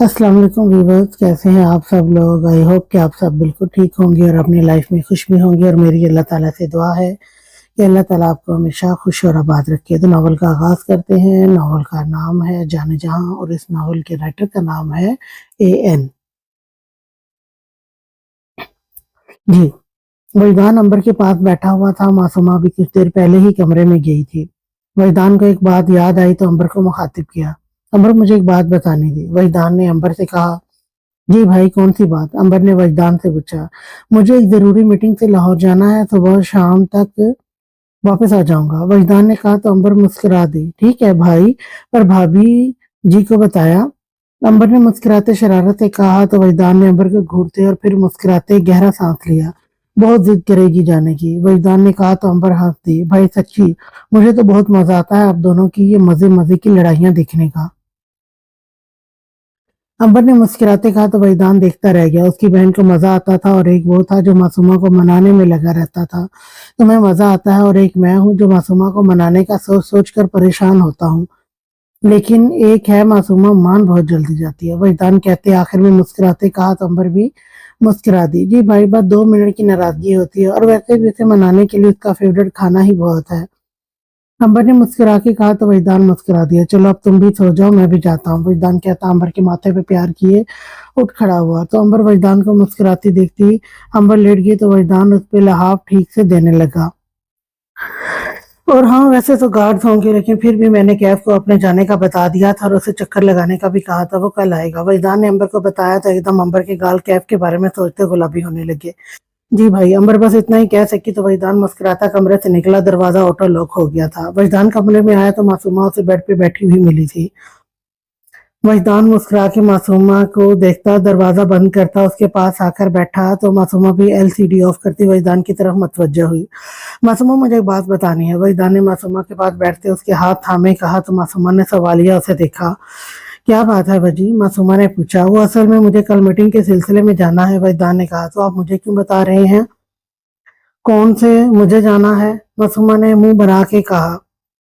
अस्सलाम वालेकुम व्यूअर्स, कैसे हैं आप सब लोग। आई होप कि आप सब बिल्कुल ठीक होंगे और अपनी लाइफ में खुश भी होंगे। और मेरी अल्लाह ताला से दुआ है कि अल्लाह ताला आपको हमेशा खुश और आबाद रखे। तो नावल का आगाज़ करते हैं। नावल का नाम है जाने जहां और इस नावल के राइटर का नाम है एएन। जी। वहीदान अंबर के पास बैठा हुआ था। मासूमा भी कुछ देर पहले ही कमरे में गई थी। वहीदान को एक बात याद आई तो अंबर को मुखातिब किया। अंबर, मुझे एक बात बतानी थी। वहीदान ने अंबर से कहा। जी भाई, कौन सी बात? अंबर ने वजदान से पूछा। मुझे एक जरूरी मीटिंग से लाहौर जाना है, सुबह शाम तक वापस आ जाऊंगा। वजदान ने कहा तो अंबर मुस्कुरा दी। ठीक है भाई, पर भाभी जी को बताया? अंबर ने मुस्कुराते शरारत से कहा तो वजदान ने अंबर को घूरते और फिर मुस्कुराते गहरा सांस लिया। बहुत जिद करेगी जाने की, वजदान ने कहा तो अंबर हंस दी। भाई सच्ची, मुझे तो बहुत मजा आता है आप दोनों की ये मजे मजे की लड़ाइयां देखने का। अंबर ने मुस्कुराते कहा तो वहीदान देखता रह गया। उसकी बहन को मजा आता था और एक वो था जो मासूमा को मनाने में लगा रहता था। तुम्हें मजा आता है और एक मैं हूँ जो मासूमा को मनाने का सोच सोच कर परेशान होता हूँ। लेकिन एक है, मासूमा मान बहुत जल्दी जाती है। वहीदान कहते आखिर में मुस्कुराते कहा तो अंबर भी मुस्कुरा दी। जी भाई, बस 2 मिनट की नाराजगी होती है और वैसे भी उसे मनाने के लिए उसका फेवरेट खाना ही बहुत है। अंबर ने मुस्कुरा के कहा तो वहीदान मुस्कुरा दिया। चलो अब तुम भी सो जाओ, मैं भी जाता हूँ। वहीदान कहता अंबर के माथे पे प्यार किए उठ खड़ा हुआ तो अंबर वहीदान को मुस्कुराती देखती अंबर लेट गई तो वहीदान उस पे लहाफ ठीक से देने लगा। और हाँ, वैसे तो गार्ड्स होंगे लेकिन फिर भी मैंने कैफ को अपने जाने का बता दिया था और उसे चक्कर लगाने का भी कहा था। वो कल आएगा। वहीदान ने अंबर को बताया तो एकदम अंबर के गाल कैफ के बारे में सोचते गुलाबी होने लगे। जी भाई, अंबर बस इतना ही कह सकी तो वहीदान मुस्कुराता कमरे से निकला। दरवाजा ऑटो लॉक हो गया था। वहीदान कमरे में आया तो मासूमा उसे बेड पे बैठी हुई मिली थी। वहीदान मुस्कुरा के मासूमा को देखता दरवाजा बंद करता उसके पास आकर बैठा तो मासूमा भी एलसीडी ऑफ करती वहीदान की तरफ मुतवज्जह हुई। मासूमा, मुझे एक बात बतानी है। वहीदान ने मासूमा के पास बैठते उसके हाथ थामे कहा तो मासूमा ने सवालिया उसे देखा। क्या बात है वजी? मासूमा ने पूछा। वो असल में मुझे कल मीटिंग के सिलसिले में जाना है। वहीदान ने कहा। तो आप मुझे क्यों बता रहे हैं? कौन से मुझे जाना है? मासूमा ने मुंह बना के कहा।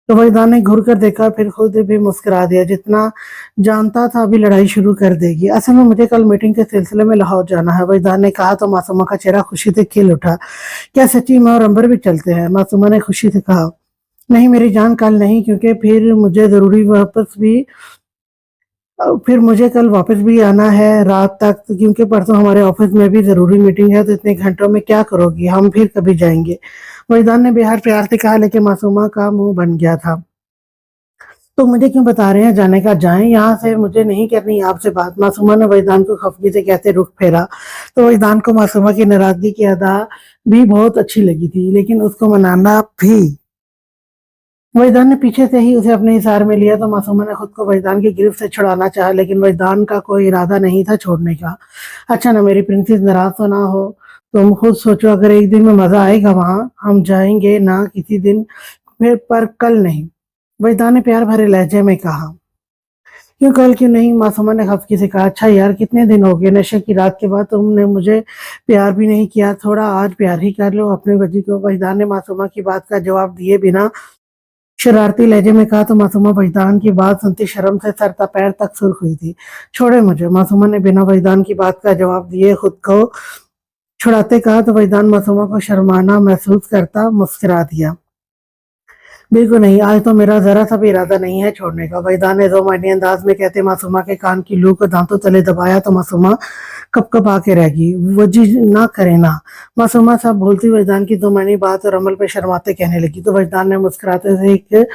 तो वहीदान ने घूर कर देखा फिर खुद भी मुस्कुरा दिया। जितना जानता था अभी लड़ाई शुरू कर देगी। असल में मुझे कल मीटिंग के सिलसिले में लाहौर जाना है। वहीदान ने कहा तो मासूमा का चेहरा खुशी से खिल उठा। क्या सच्ची? मैं और अंबर भी चलते हैं? मासूमा ने खुशी से कहा। नहीं मेरी जान, कल नहीं, क्योंकि फिर मुझे कल वापस भी आना है रात तक, क्योंकि परसों हमारे ऑफिस में भी जरूरी मीटिंग है। तो इतने घंटों में क्या करोगी? हम फिर कभी जाएंगे। वहीदान ने बेहद प्यार से कहा लेकिन मासूमा का मुंह बन गया था। तो मुझे क्यों बता रहे हैं जाने का? जाएं यहाँ से, मुझे नहीं करनी आपसे बात। मासूमा ने वहीदान को खफगी से कहते रुख फेरा। तो वहीदान को मासूमा की नाराजगी की अदा भी बहुत अच्छी लगी थी, लेकिन उसको मनाना भी। वहीदान ने पीछे से ही उसे अपने हिसार में लिया तो मासूमा ने खुद को वहीदान की गिरफ्त से छुड़ाना चाहा, लेकिन वहीदान का कोई इरादा नहीं था छोड़ने का। अच्छा ना मेरी प्रिंसेस, नाराज तो ना हो। तुम खुद सोचो, अगर एक दिन में मजा आएगा वहां हम जाएंगे ना किसी दिन, फिर पर कल नहीं। वहीदान ने प्यार भरे लहजे में कहा। क्यों कल क्यों नहीं? मासूमा ने खफकी से कहा। अच्छा यार, कितने दिन हो गए, नशे की रात के बाद तुमने मुझे प्यार भी नहीं किया। थोड़ा आज प्यार ही कर लो अपने वजी को। वहीदान ने मासूमा की बात का जवाब दिए बिना शरारती लहजे में कहा तो मासूमा वहीदान की बात सुनती शर्म से सर पैर तक सुर्ख हुई थी। छोड़े मुझे। मासूमा ने बिना वहीदान की बात का जवाब दिए खुद को छुड़ाते कहा तो वहीदान मासूमा को शर्माना महसूस करता मुस्कुरा दिया। बिल्कुल नहीं, आज तो मेरा जरा सा भी इरादा नहीं है छोड़ने का। वहीदान ने जोमानी अंदाज में कहते मासूमा के कान की लू को दांतों तले दबाया तो मासूमा कप कप आके रह गई। वजी ना करे ना। मासूमा सब भूलती वहीदान की जोमानी बात और अमल पे शर्माते कहने लगी तो वहीदान ने मुस्कुराते से एक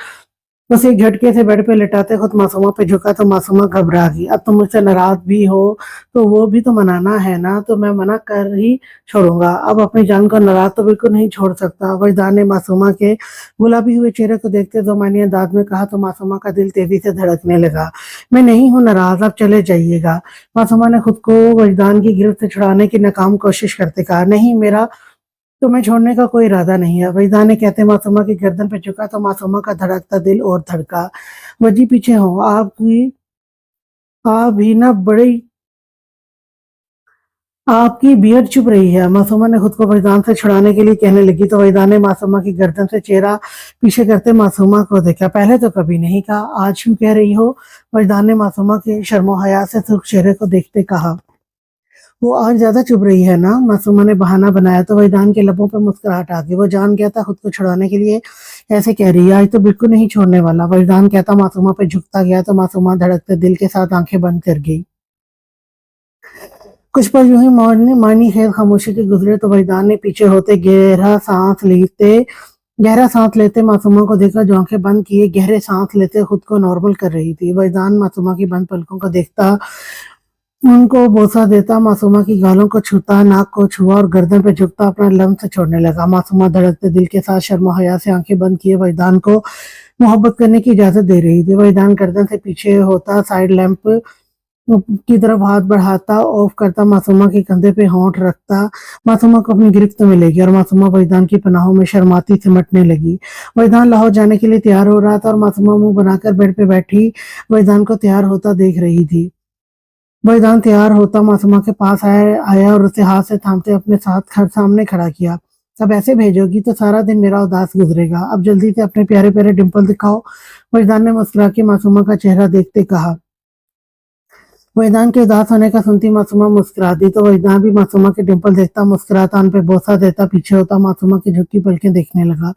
बस एक झटके से बेड पे लेटाते खुद मासूमा पे झुका तो मासूमा घबरा गई। अब तुम मुझसे नाराज भी हो तो वो भी तो मनाना है ना, तो मैं मना कर ही छोड़ूंगा। अब अपनी जान को नाराज तो बिल्कुल नहीं छोड़ सकता। वहीदान ने मासूमा के गुलाबी हुए चेहरे को देखते जुबानी अंदाज में कहा तो मासूमा का दिल तेजी से धड़कने लगा। मैं नहीं हूं नाराज, अब चले जाइएगा। मासूमा ने खुद को वहीदान की गिरफ्त से छुड़ाने की नाकाम कोशिश करते कहा। नहीं, मेरा तुम्हें छोड़ने का कोई इरादा नहीं है। वहीदा ने कहते मासूमा की गर्दन पे झुका तो मासूमा का धड़कता दिल और धड़का। वजी पीछे हो, आप भी ना बड़ी आपकी बियर्ड चुभ रही है। मासूमा ने खुद को वहीदान से छुड़ाने के लिए कहने लगी तो वहीदान ने मासूमा की गर्दन से चेहरा पीछे करते मासूमा को देखा। पहले तो कभी नहीं कहा, आज क्यों कह रही हो? वहीदान ने मासूमा के शर्मो हया से सुर्ख चेहरे को देखते कहा। वो आज ज्यादा चुभ रही है ना? मासूमा ने बहाना बनाया तो वहीदान के लबों पर मुस्कुराहट आ गई। वो जान गया था खुद को छुड़ाने के लिए ऐसे कह रही है, आज तो बिल्कुल नहीं छोड़ने वाला। वहीदान कहता मासूमा पे झुकता गया तो मासूमा धड़कते दिल के साथ आंखें बंद कर गई। कुछ पल यूं ही मानी खेल खामोशी के गुजरे तो वहीदान ने पीछे होते गहरा सांस लेते मासूमा को देखा जो आंखें बंद किए गहरे सांस लेते खुद को नॉर्मल कर रही थी। वहीदान मासूमा की बंद पलकों को देखता, उनको बोसा देता, मासूमा की गालों को छूता, नाक को छुआ और गर्दन पे झुकता अपना लम्स छोड़ने लगा। मासूमा धड़कते दिल के साथ शर्म हया से आंखें बंद किए वहीदान को मोहब्बत करने की इजाजत दे रही थी। वहीदान गर्दन से पीछे होता, साइड लैंप की तरफ हाथ बढ़ाता, ऑफ करता, मासूमा के कंधे पे होंठ रखता, मासूमा को अपनी गिरफ्त में ले गया और मासूमा वहीदान की पनाहों में शर्माती सिमटने लगी। वहीदान लाहौर जाने के लिए तैयार हो रहा था और मासूमा मुंह बनाकर बेड पे बैठी वहीदान को तैयार होता देख रही थी। वहीदान तैयार होता मासूमा के पास आया और उसे हाथ से थामते अपने साथ सामने खड़ा किया। अब ऐसे भेजोगी तो सारा दिन मेरा उदास गुजरेगा। अब जल्दी से अपने प्यारे प्यारे डिंपल दिखाओ। वहीदान ने मुस्कुरा के मासूमा का चेहरा देखते कहा। वहीदान के उदास होने का सुनती मासूमा मुस्कुरा दी तो वहीदान भी मासूमा के डिंपल देखता, मुस्कुराता, उन पे बोसा देता, पीछे होता, मासूमा की झुकी पलकें देखने लगा।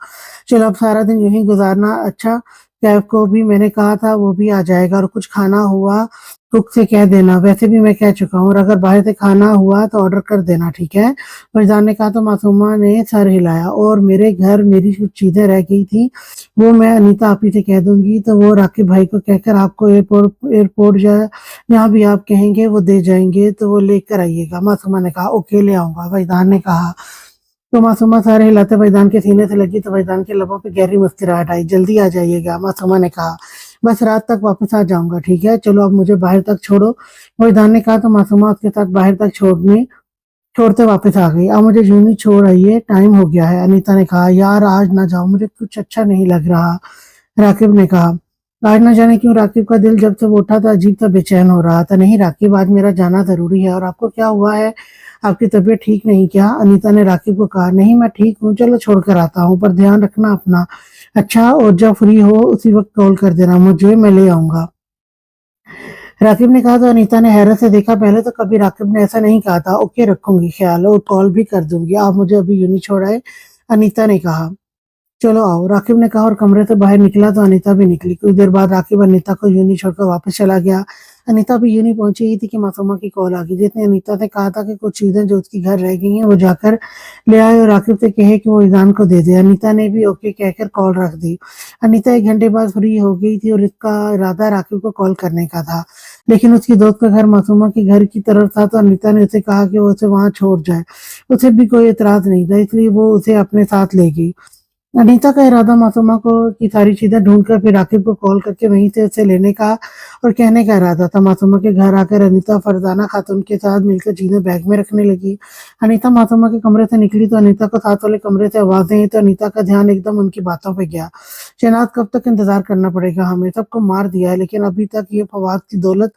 चलो अब सारा दिन यूं ही गुजारना। अच्छा, कैफ को भी मैंने कहा था वो भी आ जाएगा और कुछ खाना हुआ कुक से कह देना। वैसे भी मैं कह चुका हूँ और अगर बाहर से खाना हुआ तो ऑर्डर कर देना, ठीक है? फरजान ने कहा तो मासूमा ने सर हिलाया। और मेरे घर मेरी कुछ चीजें रह गई थी, वो मैं अनीता आपी से कह दूंगी तो वो राकिब भाई को कहकर आपको एयरपोर्ट एयरपोर्ट जाए जहाँ भी आप कहेंगे वो दे जाएंगे, तो वो लेकर आइएगा। मासूमा ने कहा ओके ले आऊंगा। फरजान ने कहा तो मासूमा सर हिलाते फरजान के सीने से लगी तो फरजान के लबों पे गहरी मुस्कुराहट आई। जल्दी आ जाइएगा, मासूमा ने कहा। बस रात तक वापस आ जाऊंगा, ठीक है? चलो अब मुझे बाहर तक छोड़ो। फरजान ने कहा तो मासूमा उसके साथ बाहर तक छोड़ते वापस आ गई। अब मुझे जूनी छोड़ आइए, टाइम हो गया है। अनीता ने कहा यार आज ना जाओ, मुझे कुछ अच्छा नहीं लग रहा। राकिब ने कहा आज ना जाने क्यों राकिब का दिल जब से वो उठा था अजीब सा बेचैन हो रहा था। नहीं राकिब, आज मेरा जाना जरूरी है। और आपको क्या हुआ है? आपकी तबीयत ठीक नहीं क्या? अनीता ने राकिब को कहा नहीं मैं ठीक हूँ, चलो छोड़कर आता हूँ, पर ध्यान रखना अपना। अच्छा, और जब फ्री हो उसी वक्त कॉल कर देना मुझे, मैं ले आऊंगा। राकिब ने कहा तो अनीता ने हैरत से देखा। पहले तो कभी राकिब ने ऐसा नहीं कहा था। ओके रखूंगी ख्याल, और कॉल भी कर दूंगी। आप मुझे अभी यूं नहीं छोड़ाए, अनीता ने कहा। चलो आओ, राकिब ने कहा और कमरे से बाहर निकला तो अनीता भी निकली। कुछ देर बाद राकिब अनीता को यूं ही छोड़कर वापस चला गया। अनीता भी यूं ही पहुंची ही थी कि मासूमा की कॉल आ गई। जिसने अनीता से कहा था कि कुछ चीजें जो उसकी घर रह गई हैं वो जाकर ले आए और राकिब से कहे कि वो ईजान को दे दे। अनीता ने भी ओके कहकर कॉल रख दी। अनीता 1 घंटे बाद फ्री हो गई थी और इसका इरादा राकिब को कॉल करने का था, लेकिन उसकी दोस्त का घर मासूमा के घर की तरफ था तो अनीता ने उसे कहा कि वो उसे वहां छोड़ जाए। उसे भी कोई एतराज नहीं था, इसलिए वो उसे अपने साथ ले गई। अनीता का इरादा मासूमा को की सारी चीजें ढूंढकर फिर राकिब को कॉल करके वहीं से उसे लेने का और कहने का इरादा था। मासूमा के घर आकर अनीता फरजाना खातून के साथ मिलकर चीजें बैग में रखने लगी। अनीता मासूमा के कमरे से निकली तो अनीता को साथ वाले कमरे से आवाजें आई तो अनीता का ध्यान एकदम उनकी बातों पे गया। शहनाज कब तक इंतजार करना पड़ेगा हमें? सबको मार दिया है लेकिन अभी तक ये फवाद की दौलत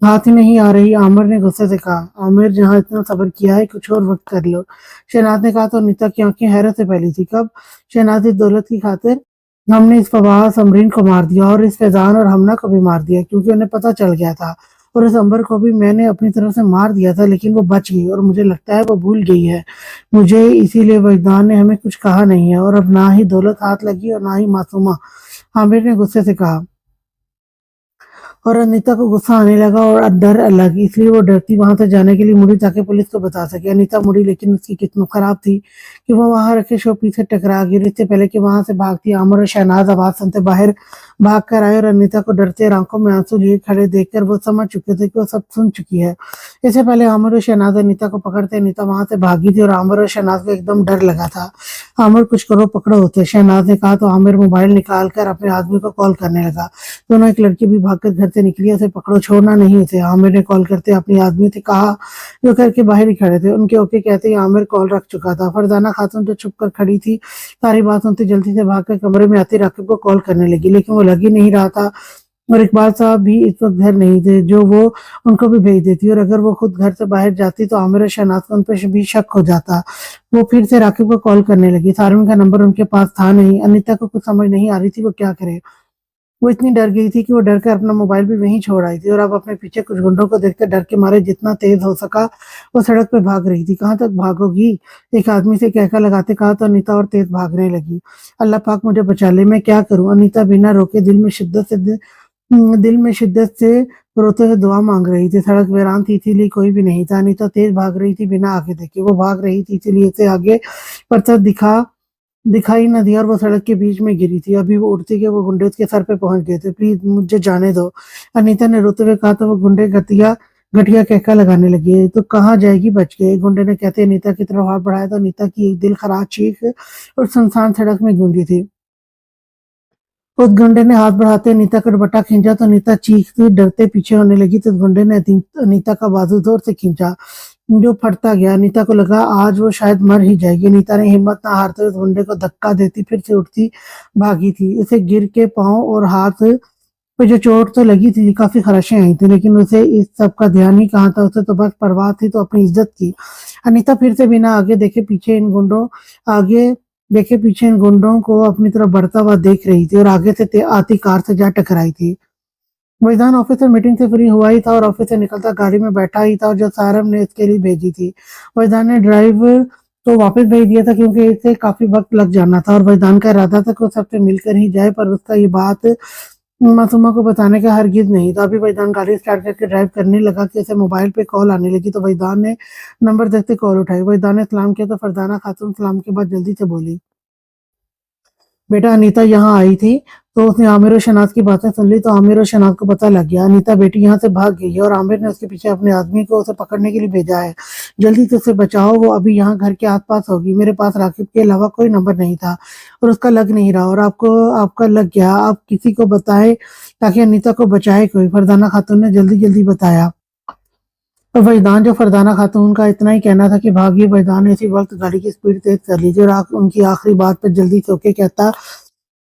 हाथ ही नहीं आ रही। आमिर ने गुस्से से कहा। आमिर जहाँ इतना सब्र किया है कुछ और वक्त कर लो। शहनाज ने कहा तो अनीता की आंखें हैरत से फैली थी। कब? शहनाज इस दौलत की खातिर हमने इस फवाद समरीन को मार दिया और इस फैजान और हमना को भी मार दिया क्योंकि उन्हें पता चल गया था। और इस अंबर को भी मैंने अपनी तरफ से मार दिया था लेकिन वो बच गई और मुझे लगता है वो भूल गई है मुझे, इसीलिए वजदान ने हमें कुछ कहा नहीं है और अब ना ही दौलत हाथ लगी और ना ही मासूमा। आमिर ने गुस्से से कहा और अनीता को गुस्सा आने लगा और डर अलग, इसलिए वो डरती वहां से जाने के लिए मुड़ी ताकि पुलिस को बता सके। अनीता मुड़ी लेकिन उसकी किस्मत खराब थी कि वो वहां रखे शोपीस से टकरा गई। इससे पहले कि वहां से भागती आमर और शहनाज आवाज सुनते बाहर भाग कर आए और अनीता को डरते और आंखों में आंसू लिए खड़े देखकर वो समझ चुके थे कि वो सब सुन चुकी है। इससे पहले आमर और शहनाज अनीता को पकड़ते अनीता वहां से भागी थी और आमर और शहनाज को एकदम डर लगा था। आमिर कुछ करो पकड़ो होते, शहनाज ने कहा तो आमिर मोबाइल निकाल कर अपने आदमी को कॉल करने लगा। दोनों एक लड़की भी भागकर घर से निकली, उसे पकड़ो, छोड़ना नहीं उसे। आमिर ने कॉल करते अपने आदमी से कहा जो घर के बाहर ही खड़े थे। उनके ओके कहते ही आमिर कॉल रख चुका था। फरजाना खातून जो छुप कर खड़ी थी सारी बात सुनती जल्दी से भागकर कमरे में आती राकिब को कॉल करने लगी लेकिन वो लग ही नहीं रहा था। और इकबाल साहब भी इस वक्त घर नहीं थे जो वो उनको भी भेज देती, और अगर वो खुद घर से बाहर जाती तो आमिर और शहनाज को उन पर भी शक हो जाता। वो फिर से राकिब को कॉल करने लगी। सारिन का नंबर उनके पास था नहीं। अनीता को कुछ समझ नहीं आ रही थी वो क्या करे। वो इतनी डर गई थी कि वो डर कर अपना मोबाइल भी वहीं छोड़ आई थी, और अब अपने पीछे कुछ गुंडों को देखकर डर के मारे जितना तेज हो सका वो सड़क पे भाग रही थी। कहाँ तक भागोगी, एक आदमी से कहका लगाते कहा तो अनीता और तेज भागने लगी। अल्लाह पाक मुझे बचा ले, मैं क्या करूं। अनीता बिना रोके दिल में शिद्दत से रोते हुए दुआ मांग रही थी। सड़क वीरान थी इसीलिए कोई भी नहीं था। अनीता तेज भाग रही थी बिना आगे देखे। वो भाग रही थी इसीलिए उसे आगे पत्थर दिखाई न दिया और वो सड़क के बीच में गिरी थी। अभी वो उड़ती के वो गुंडे उसके सर पे पहुंच गए थे। प्लीज मुझे जाने दो, अनीता ने रोते हुए कहा। तो वो गुंडे घटिया घटिया कहका लगाने लगे। तो कहाँ जाएगी, बच गए। गुंडे ने कहते अनीता की तरफ हाथ बढ़ाया तो अनीता की एक दिल खराब चीख और सुनसान सड़क में गूंजी थी। उस गुंडे ने हाथ बढ़ाते अनीता का दुपट्टा खींचा तो अनीता चीखती डरते पीछे होने लगी। तो उस गुंडे ने अनीता का बाजू जोर से खींचा जो फटता गया। अनीता को लगा आज वो शायद मर ही जाएगी। अनीता ने हिम्मत ना हारते उस गुंडे को धक्का देती फिर से उठती भागी थी। उसे गिर के पाँव और हाथ पे जो चोट तो लगी थी, काफी खराशें आई थी, लेकिन उसे इस सब का ध्यान ही कहाँ था। उसे तो बस परवाह थी तो अपनी इज्जत की। अनीता फिर से बिना आगे देखे पीछे इन गुंडों को अपनी तरफ बढ़ता हुआ देख रही थी, और आगे से आती कार से जा टकराई थी। वहीदान ऑफिस से मीटिंग से फ्री हुआ ही था और ऑफिस से निकलता गाड़ी में बैठा ही था, और जो सारम ने इसके लिए भेजी थी। वहीदान ने ड्राइवर तो वापस भेज दिया था क्योंकि इसे काफी वक्त लग जाना था, और वहीदान का इरादा था कि वो सबसे मिलकर ही जाए, पर उसका ये बात मासूमा को बताने का हरगिज नहीं था। अभी वहीदान गाड़ी स्टार्ट करके ड्राइव करने लगा कि उसे मोबाइल पे कॉल आने लगी। तो वहीदान ने नंबर देखते कॉल उठाई। वहीदान ने सलाम किया तो फरजाना खातून सलाम के बाद जल्दी से बोली, बेटा अनीता यहाँ आई थी। तो उसने आमिर और शनाज की बातें सुन ली। तो आमिर और शनाज को पता लग गया अनीता बेटी यहाँ से भाग गई है, और आमिर ने उसके पीछे अपने आदमी को उसे पकड़ने के लिए भेजा है। जल्दी से उसे बचाओ, वो अभी यहाँ घर के आसपास होगी। मेरे पास राकिब के अलावा कोई नंबर नहीं था और उसका लग नहीं रहा, और आपका लग गया। आप किसी को बताए ताकि अनीता को बचाए कोई। फरजाना खातून ने जल्दी जल्दी बताया। तो वहीदान जो फरजाना खातून का इतना ही कहना था कि भागिए, वहीदान ने इसी वक्त गाड़ी की स्पीड तेज कर ली थी, और उनकी आखिरी बात पर जल्दी से ओके कहता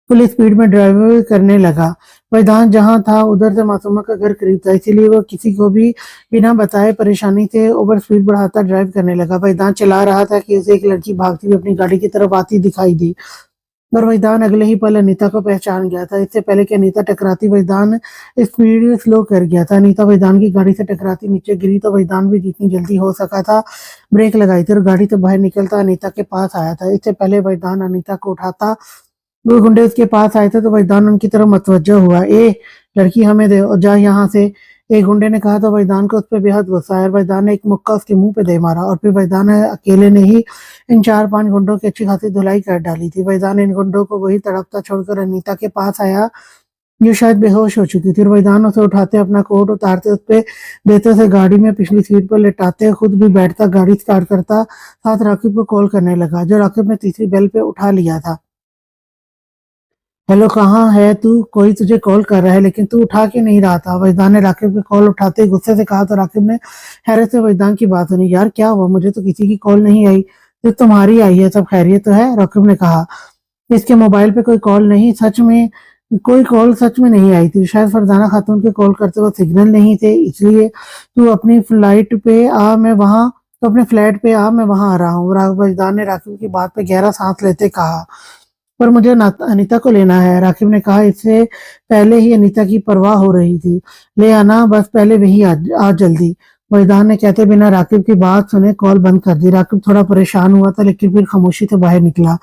फुल स्पीड में ड्राइव करने लगा। वहीदान जहां था उधर से मासूमा का घर करीब था, इसीलिए वो किसी को भी बिना बताए परेशानी से ओवर स्पीड बढ़ाता ड्राइव करने लगा। वहीदान चला रहा था कि उसे एक लड़की भागती हुई अपनी गाड़ी की तरफ आती दिखाई दी, और वहीदान अगले ही पल अनीता को पहचान गया था। इससे पहले कि अनीता टकराती वहीदान स्पीड स्लो कर गया था। अनीता वहीदान की गाड़ी से टकराती नीचे गिरी तो वहीदान भी जितनी जल्दी हो सका था ब्रेक लगाई थी और गाड़ी से बाहर निकलता अनीता के पास आया था। इससे पहले वहीदान अनीता को उठाता वो गुंडे उसके पास आए थे तो वहीदान उनकी तरफ मतवज्जो हुआ। ए लड़की हमें दे और जा यहाँ से, एक गुंडे ने कहा। तो वहीदान को उस पर बेहद गुस्सा आया। वहीदान ने एक मुक्का उसके मुंह पे दे मारा, और फिर वहीदान अकेले ने ही इन 4-5 गुंडों की अच्छी खासी धुलाई कर डाली थी। वहीदान इन गुंडों को वही तड़पता छोड़कर अनीता के पास आया जो शायद बेहोश हो चुकी थी। और वहीदान उसे उठाते अपना कोट उतारते उस पे देते उसे गाड़ी में पिछली सीट पर लेटाते खुद भी बैठता गाड़ी स्टार्ट करता साथ राकिब को कॉल करने लगा, जो राकिब ने तीसरी बेल पे उठा लिया था। हेलो, कहाँ है तू, कोई तुझे कॉल कर रहा है लेकिन तू उठा के नहीं रहा था। वहीदान ने राकिब की कॉल उठाते ही गुस्से से कहा। तो राकिब ने हैरत से वहीदान की बात सुनी। यार क्या हुआ, मुझे तो किसी की कॉल नहीं आई, सिर्फ तुम्हारी आई है, सब खैरियत तो है, राकिब ने कहा। इसके मोबाइल पे कोई कॉल नहीं, सच में कोई कॉल सच में नहीं आई थी। शायद फरजाना खातून के कॉल करते वक्त सिग्नल नहीं थे, इसलिए तू अपनी फ्लाइट पे आ, मैं वहाँ तो अपने फ्लैट पे आ, मैं वहां आ रहा हूँ। वहीदान ने राकिब की बात पे गहरा सांस लेते कहा। पर मुझे अनीता को लेना है, राकिब ने कहा। इससे पहले ही अनीता की परवाह हो रही थी। ले आना, बस पहले वही आ जल्दी, वहीदान ने कहते बिना राकिब की बात सुने कॉल बंद कर दी। राकिब थोड़ा परेशान हुआ था लेकिन फिर खामोशी से बाहर निकला।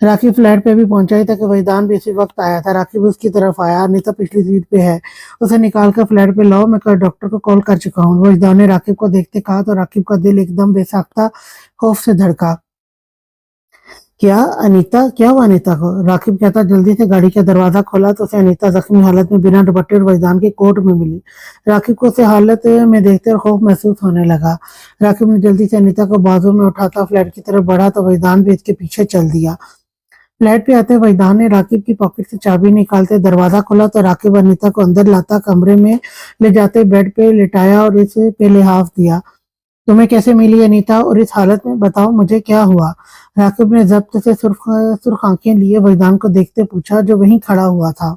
राकिब फ्लैट पे भी पहुंचा ही था कि वहीदान भी इसी वक्त आया था। राकिब उसकी तरफ आया। अनीता पिछली सीट पे है, उसे निकाल कर फ्लैट पे लाओ, मैं कल डॉक्टर को कॉल कर चुका हूँ, वहीदान ने राकिब को देखते कहा। तो राकिब का दिल एकदम बेसाख्ता खौफ से धड़का। क्या अनीता, क्या हुआ अनीता को, राकिब कहता। जल्दी से गाड़ी का दरवाजा खोला तो उसे अनीता जख्मी हालत में बिना दुपट्टे और वहीदान के कोर्ट में मिली। राकिब को उसे हालत में देखते खौफ महसूस होने लगा। राकिब ने जल्दी से अनीता को बाजू में उठाता फ्लैट की तरफ बढ़ा तो वहीदान भी इसके पीछे चल दिया। फ्लैट पे आते वहीदान ने राकिब की पॉकेट से चाबी निकालते दरवाजा खोला तो राकिब अनीता को अंदर लाता कमरे में ले जाते बेड पे लिटाया और इसे पे लिहाफ दिया। तुम्हें कैसे मिली अनीता, और इस हालत में बताओ मुझे क्या हुआ। राकिब ने जब्त से सुर्ख सुर्ख आंखें लिए वहीदान को देखते पूछा जो वहीं खड़ा हुआ था।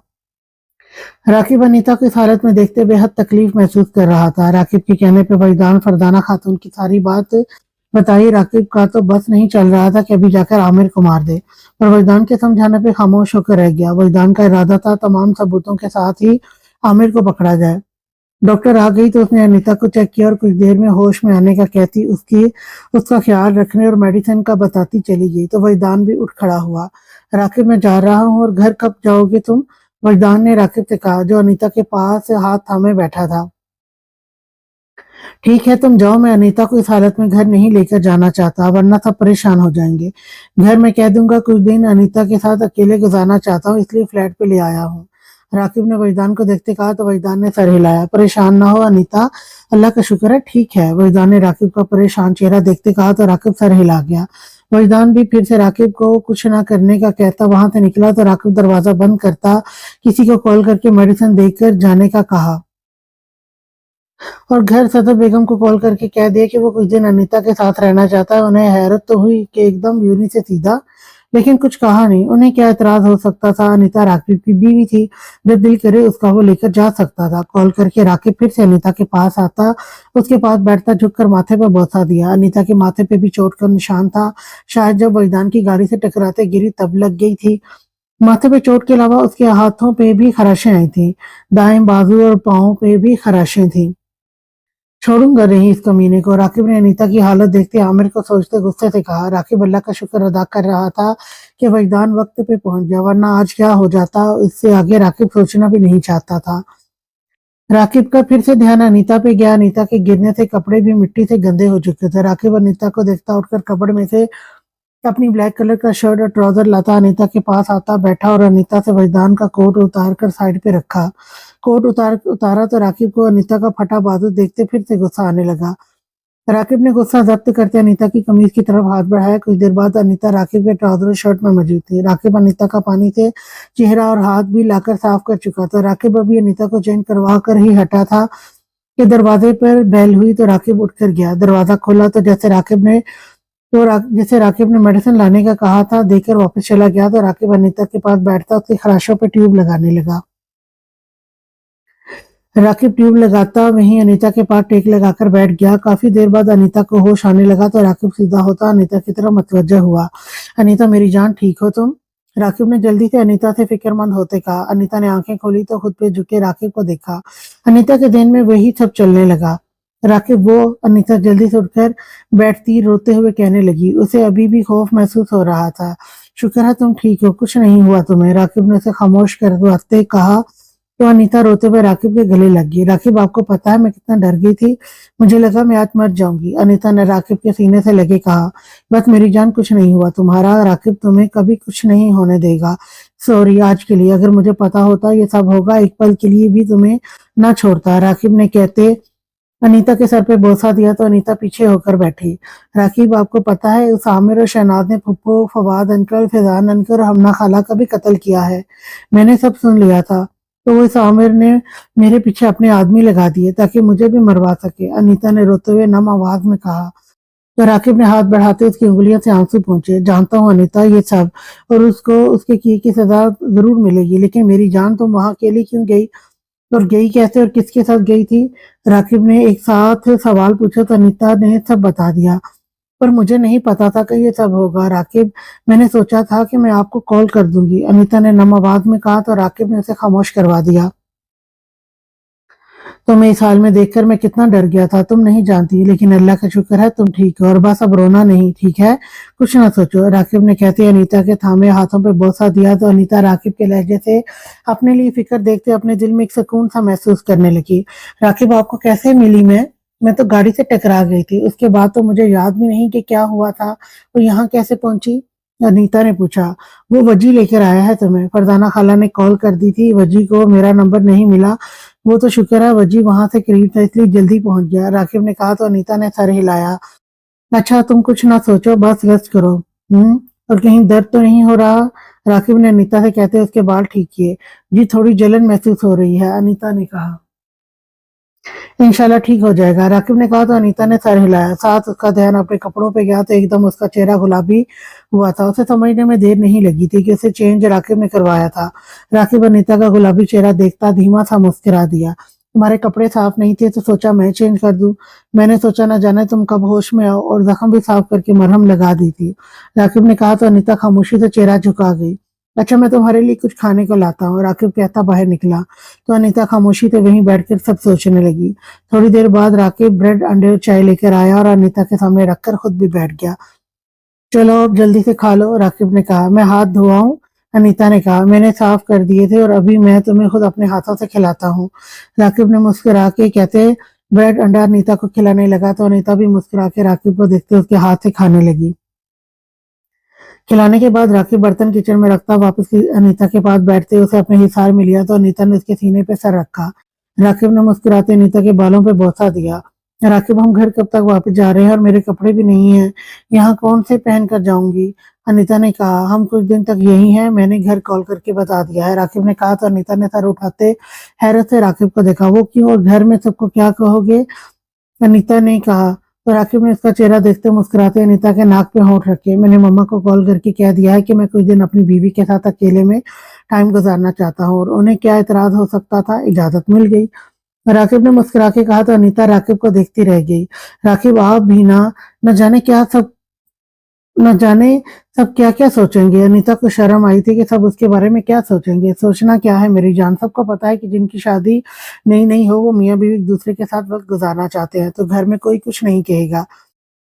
राकिब अनीता को इस हालत में देखते बेहद तकलीफ महसूस कर रहा था। राकिब के कहने पे वजदान फरजाना खातून की सारी बात बताई। राकिब का तो बस नहीं चल रहा था कि अभी जाकर आमिर को मार दे, पर वजदान के समझाने पे खामोश होकर रह गया। वजदान का इरादा था तमाम सबूतों के साथ ही आमिर को पकड़ा जाए। डॉक्टर आ गई तो उसने अनीता को चेक किया और कुछ देर में होश में आने का कहती उसकी उसका ख्याल रखने और मेडिसिन का बताती चली गई तो वजदान भी उठ खड़ा हुआ। राकिब, मैं जा रहा हूँ और घर कब जाओगे तुम? वजदान ने राकिब से कहा, जो अनीता के पास हाथ थामे बैठा था। ठीक है, तुम जाओ, मैं अनीता को इस हालत में घर नहीं लेकर जाना चाहता, वरना सब परेशान हो जाएंगे। घर मैं कह दूंगा कुछ दिन अनीता के साथ अकेले गुजारना चाहता हूँ, इसलिए फ्लैट पे ले आया हूँ। राकिब ने वजदान को देखते कहा तो वजदान ने सर हिलाया। परेशान ना हो अनीता, अल्लाह का शुक्र है ठीक है। वजदान ने राकिब का परेशान चेहरा देखते कहा तो राकिब सर हिला गया। वजदान भी फिर से राकिब को कुछ ना करने का कहता वहां से निकला तो राकिब दरवाजा बंद करता किसी को कॉल करके मेडिसिन देकर जाने का कहा और घर सदर बेगम को कॉल करके कह दिया कि वो कुछ दिन अनीता के साथ रहना चाहता है। उन्हें हैरत तो हुई कि एकदम यूनी से सीधा, लेकिन कुछ कहा नहीं। उन्हें क्या एतराज हो सकता था? अनीता राकिब की बीवी थी, जब दिल करे उसका वो लेकर जा सकता था। कॉल करके राकिब फिर से अनीता के पास आता, उसके पास बैठता, झुककर माथे पर बोसा दिया। अनीता के माथे पे भी चोट का निशान था, शायद जब वजदान की गाड़ी से टकराते गिरी तब लग गई थी। माथे पे चोट के अलावा उसके हाथों पे भी खराशें आई थी, दाएं बाजू और पाँव पे भी खराशें थी। छोड़ूंगा नहीं इस कमीने को। राकिब ने अनीता की हालत देखते आमिर को सोचते गुस्से से कहा। राकिब अल्लाह का शुक्र अदा कर रहा था कि वजदान वक्त पे पहुंच गया, वरना आज क्या हो जाता इससे आगे राकिब सोचना भी नहीं चाहता था। राकिब का फिर से ध्यान अनीता पे गया। अनीता के गिरने से कपड़े भी मिट्टी से गंदे हो चुके थे। राकिब अनीता को देखता उठकर कपड़े में से अपनी ब्लैक कलर का शर्ट और ट्राउजर लाता अनीता के पास आता, बैठा और अनीता से वजदान का कोट उतार कर साइड पे रखा। कोट उतारा तो राकिब को अनीता का फटा बाजू देखते फिर से गुस्सा आने लगा। राकिब ने गुस्सा जब्त करते अनीता की कमीज की तरफ हाथ बढ़ाया। कुछ देर बाद अनीता राकिब के ट्राउजर और शर्ट में मौजूद थी। राकिब अनीता का पानी से चेहरा और हाथ भी लाकर साफ कर चुका था। राकिब अभी अनीता को चेंज करवा कर ही हटा था कि दरवाजे पर बेल हुई तो राकिब उठकर गया। दरवाजा खोला तो जैसे राकिब ने मेडिसिन लाने का कहा था देकर वापस चला गया तो राकिब अनीता के पास बैठता उसकी खराशों पे ट्यूब लगाने लगा। राकिब ट्यूब लगाता वहीं अनीता के पास टेक लगाकर बैठ गया। काफी देर बाद अनीता को होश आने लगा तो राकिब सीधा होता अनीता की तरफ मतवज्जा हुआ। अनीता, मेरी जान, ठीक हो तुम? राकिब ने जल्दी से अनीता से फिक्रमंद होते कहा। अनीता ने आंखें खोली तो खुद पे झुके राकिब को देखा। अनीता के ध्यान में वही सब चलने लगा। राकिब, वो? अनीता जल्दी से उठकर बैठती रोते हुए कहने लगी। उसे अभी भी खौफ महसूस हो रहा था। शुक्र है तुम ठीक हो, कुछ नहीं हुआ तुम्हें। राकिब ने उसे खामोश करवाते कहा तो अनीता रोते हुए राकिब के गले लग गई। राकिब, आपको पता है मैं कितना डर गई थी, मुझे लगा मैं आज मर जाऊंगी। अनीता ने राकिब के सीने से लगे कहा। बस मेरी जान, कुछ नहीं हुआ तुम्हारा। राकिब तुम्हें कभी कुछ नहीं होने देगा। सॉरी आज के लिए, अगर मुझे पता होता ये सब होगा एक पल के लिए भी तुम्हें ना छोड़ता। राकिब ने कहते अनीता के सर पे बोसा दिया तो अनीता पीछे होकर बैठी। राकिब, आपको पता है उस आमिर और शहनाज ने फुप्पो, फवाद अंकल, फैजान अंकल और हमना खाला का भी कत्ल किया है। मैंने सब सुन लिया था। तो वो इस आमिर ने मेरे पीछे अपने आदमी लगा दिए ताकि मुझे भी मरवा सके। अनीता ने रोते हुए नम आवाज में कहा तो राकिब ने हाथ बढ़ाते उसकी उंगलियों से आंसू पहुंचे। जानता हूँ अनीता ये सब, और उसको उसके किए की सजा जरूर मिलेगी, लेकिन मेरी जान, तुम वहां अकेली क्यों गई? और गई कैसे और किसके साथ गई थी? राकिब ने एक साथ सवाल पूछा तो अनीता ने सब बता दिया। पर मुझे नहीं पता था कि ये सब होगा राकिब, मैंने सोचा था कि मैं आपको कॉल कर दूंगी। अनीता ने नम आवाज में कहा तो राकिब ने उसे खामोश करवा दिया। तुम्हें इस हाल में देखकर मैं कितना डर गया था तुम नहीं जानती, लेकिन अल्लाह का शुक्र है तुम ठीक हो, और बस अब रोना नहीं, ठीक है? कुछ ना सोचो। राकिब ने कहते अनीता के थामे हाथों पे बोसा दिया तो अनीता राकिब के लहजे से अपने लिए फिक्र देखते अपने दिल में एक सुकून सा महसूस करने लगी। राकिब, आपको कैसे मिली मैं तो गाड़ी से टकरा गई थी, उसके बाद तो मुझे याद भी नहीं कि क्या हुआ था। और यहाँ कैसे पहुंची? अनीता ने पूछा। वो वजी लेकर आया है तुम्हें, फरजाना खाला ने कॉल कर दी थी, वजी को मेरा नंबर नहीं मिला। वो तो शुक्र है वजी वहां से करीब था इसलिए जल्दी पहुंच गया, राकिब ने कहा तो अनीता ने सर हिलाया। अच्छा, तुम कुछ ना सोचो, बस रेस्ट करो। और कहीं दर्द तो नहीं हो रहा? राकिब ने अनीता से कहते उसके बाल ठीक किए। जी थोड़ी जलन महसूस हो रही है, अनीता ने कहा। इंशाल्लाह ठीक हो जाएगा। राकिब ने कहा तो अनीता ने सर हिलाया, साथ उसका ध्यान अपने कपड़ों पे गया तो एकदम उसका चेहरा गुलाबी हुआ था। उसे समझने में देर नहीं लगी थी कि उसे चेंज राकिब ने करवाया था। राकिब अनीता का गुलाबी चेहरा देखता धीमा सा मुस्कुरा दिया। तुम्हारे कपड़े साफ नहीं थे तो सोचा मैं चेंज कर दूं। मैंने सोचा न जाने तुम कब होश में आओ, और जख्म भी साफ करके मरहम लगा दी थी। राकिब ने कहा तो अनीता खामोशी से चेहरा झुका गई। अच्छा, मैं तुम्हारे लिए कुछ खाने को लाता हूँ, राकिब कहता बाहर निकला। तो अनीता खामोशी से वहीं बैठकर सब सोचने लगी। थोड़ी देर बाद राकिब ब्रेड, अंडे और चाय लेकर आया और अनीता के सामने रखकर खुद भी बैठ गया। चलो अब जल्दी से खा लो, राकिब ने कहा। मैं हाथ धोआऊं? अनीता ने कहा। मैंने साफ कर दिए थे और अभी मैं तुम्हें खुद अपने हाथों से खिलाता हूँ। राकिब ने मुस्कुरा के कहते ब्रेड अंडा अनीता को खिलाने लगा तो अनीता भी मुस्कुरा के राकिब को देखते उसके हाथ से खाने लगी। खिलाने के बाद राकिब बर्तन किचन में रखता वापस अनीता के पास बैठते उसे अपने हिसार में लिया तो अनीता ने उसके सीने पे सर रखा। राकिब ने मुस्कुराते अनीता के बालों पे बोसा दिया। राकिब, हम घर कब तक वापस जा रहे हैं और मेरे कपड़े भी नहीं हैं, यहाँ कौन से पहन कर जाऊंगी? अनीता ने कहा, हम कुछ दिन तक यही हैं, मैंने घर कॉल करके बता दिया है, राकिब ने कहा तो अनीता ने सर उठाते हैरत से राकिब को देखा। वो क्यों, और घर में सबको क्या कहोगे? अनीता ने कहा। तो राकिब ने उसका चेहरा देखते मुस्कुराते अनीता के नाक पे होंठ रखे। मैंने मम्मा को कॉल करके कह दिया है कि मैं कुछ दिन अपनी बीवी के साथ अकेले में टाइम गुजारना चाहता हूँ, और उन्हें क्या एतराज हो सकता था? इजाजत मिल गई। राकिब ने मुस्कुरा के कहा तो अनीता राकिब को देखती रह गई। राकिब, आप भी ना, न जाने क्या सब, न जाने सब क्या क्या सोचेंगे। अनीता को शर्म आई थी कि सब उसके बारे में क्या सोचेंगे। सोचना क्या है मेरी जान, सबको पता है कि जिनकी शादी नई नई हो वो मियाँ बीवी एक दूसरे के साथ वक्त गुजारना चाहते हैं, तो घर में कोई कुछ नहीं कहेगा।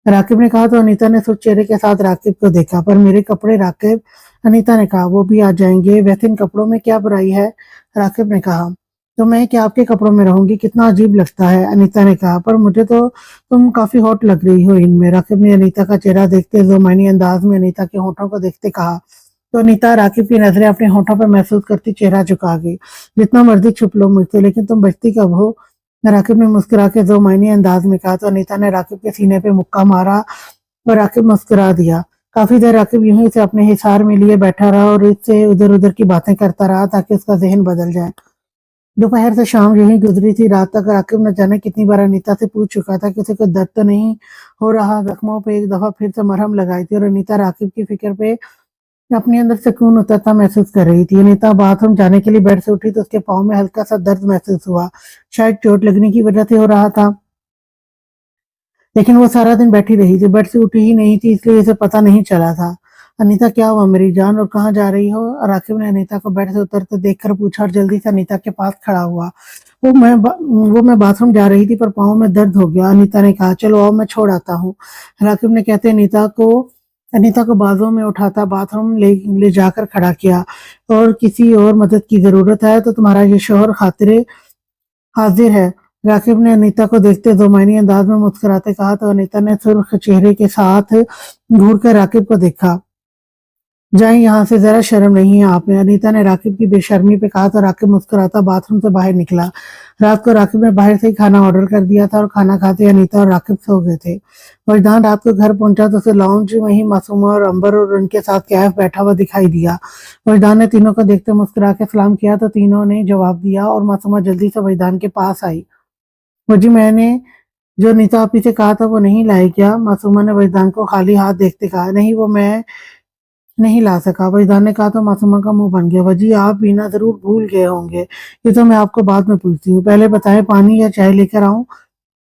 राकिब ने कहा तो अनीता ने सोच चेहरे के साथ राकिब को देखा। पर मेरे कपड़े राकिब, अनीता ने कहा, वो भी आ जाएंगे, वैसे इन कपड़ों में क्या बुराई है? राकिब ने कहा, तो मैं क्या आपके कपड़ों में रहूंगी? कितना अजीब लगता है। अनीता ने कहा, पर मुझे तो तुम काफी हॉट लग रही हो इनमें। राकिब ने अनीता का चेहरा देखते ज़ुमानी अंदाज में अनीता के होठों को देखते कहा। तो अनीता राकिब की नजरें अपने होठों पर महसूस करती चेहरा झुका गई। जितना मर्जी छुप लो मुझसे, लेकिन तुम बचती कब हो? राकिब ने मुस्कुरा के ज़ुमानी अंदाज में कहा। तो अनीता ने राकिब के सीने पे मुक्का मारा और राकिब मुस्कुरा दिया। काफी देर राकिब यूं ही से अपने हिसार में लिए बैठा रहा और इससे उधर उधर की बातें करता रहा ताकि उसका जहन बदल जाए। दोपहर से शाम यूं ही गुजरी थी। रात तक राकिब न जाने कितनी बार अनीता से पूछ चुका था कि उसे कोई दर्द तो नहीं हो रहा। जख्मों पे एक दफा फिर से मरहम लगाई थी और अनीता राकिब की फिक्र पे अपने अंदर सुकून उतरता महसूस कर रही थी। अनीता बाथरूम जाने के लिए बेड से उठी तो उसके पाँव में हल्का सा दर्द महसूस हुआ। शायद चोट लगने की वजह से हो रहा था, लेकिन वो सारा दिन बैठी रही थी, बेड से उठी ही नहीं थी, इसलिए इसे पता नहीं चला था। अनीता, क्या हुआ मेरी जान, और कहाँ जा रही हो? राकिब ने अनीता को बेड से उतरते देखकर पूछा और जल्दी से अनीता के पास खड़ा हुआ। वो मैं बाथरूम जा रही थी पर पाँव में दर्द हो गया। अनीता ने कहा, चलो आओ मैं छोड़ आता हूँ। राकिब ने कहते अनीता को बाजुओं में उठाता बाथरूम ले जाकर खड़ा किया। और किसी और मदद की जरूरत है तो तुम्हारा ये शोहर खातिरे हाजिर है। राकिब ने अनीता को देखते दोमानी अंदाज में मुस्कुराते कहा तो अनीता ने सुर्ख चेहरे के साथ घूर कर राकिब को देखा। जाए यहाँ से, जरा शर्म नहीं है आप में? अनीता ने राकिब की बेशर्मी पे कहा तो राकिब मुस्कुराता बाथरूम से बाहर निकला। रात को राकिब ने बाहर से ही खाना ऑर्डर कर दिया था और खाना खाते अनीता और राकिब सो गए थे। वजदान रात को घर पहुंचा तो उसे लाउंज में ही मासूमा और अंबर और उनके साथ कैफ बैठा हुआ दिखाई दिया। वजदान ने तीनों को देखते मुस्कुरा के सलाम किया तो तीनों ने जवाब दिया और मासूमा जल्दी से वजदान के पास आई। वो जी, मैंने जो नीता आपी से कहा था वो नहीं लाए क्या? मासूमा ने वजदान को खाली हाथ देखते कहा। नहीं, वो मैं नहीं ला सका। वजदान ने कहा तो मासूमा का मुंह बन गया। वजी, आप भी ना जरूर भूल गए होंगे, ये तो मैं आपको बाद में पूछती हूँ, पहले बताएं पानी या चाय लेकर आऊं?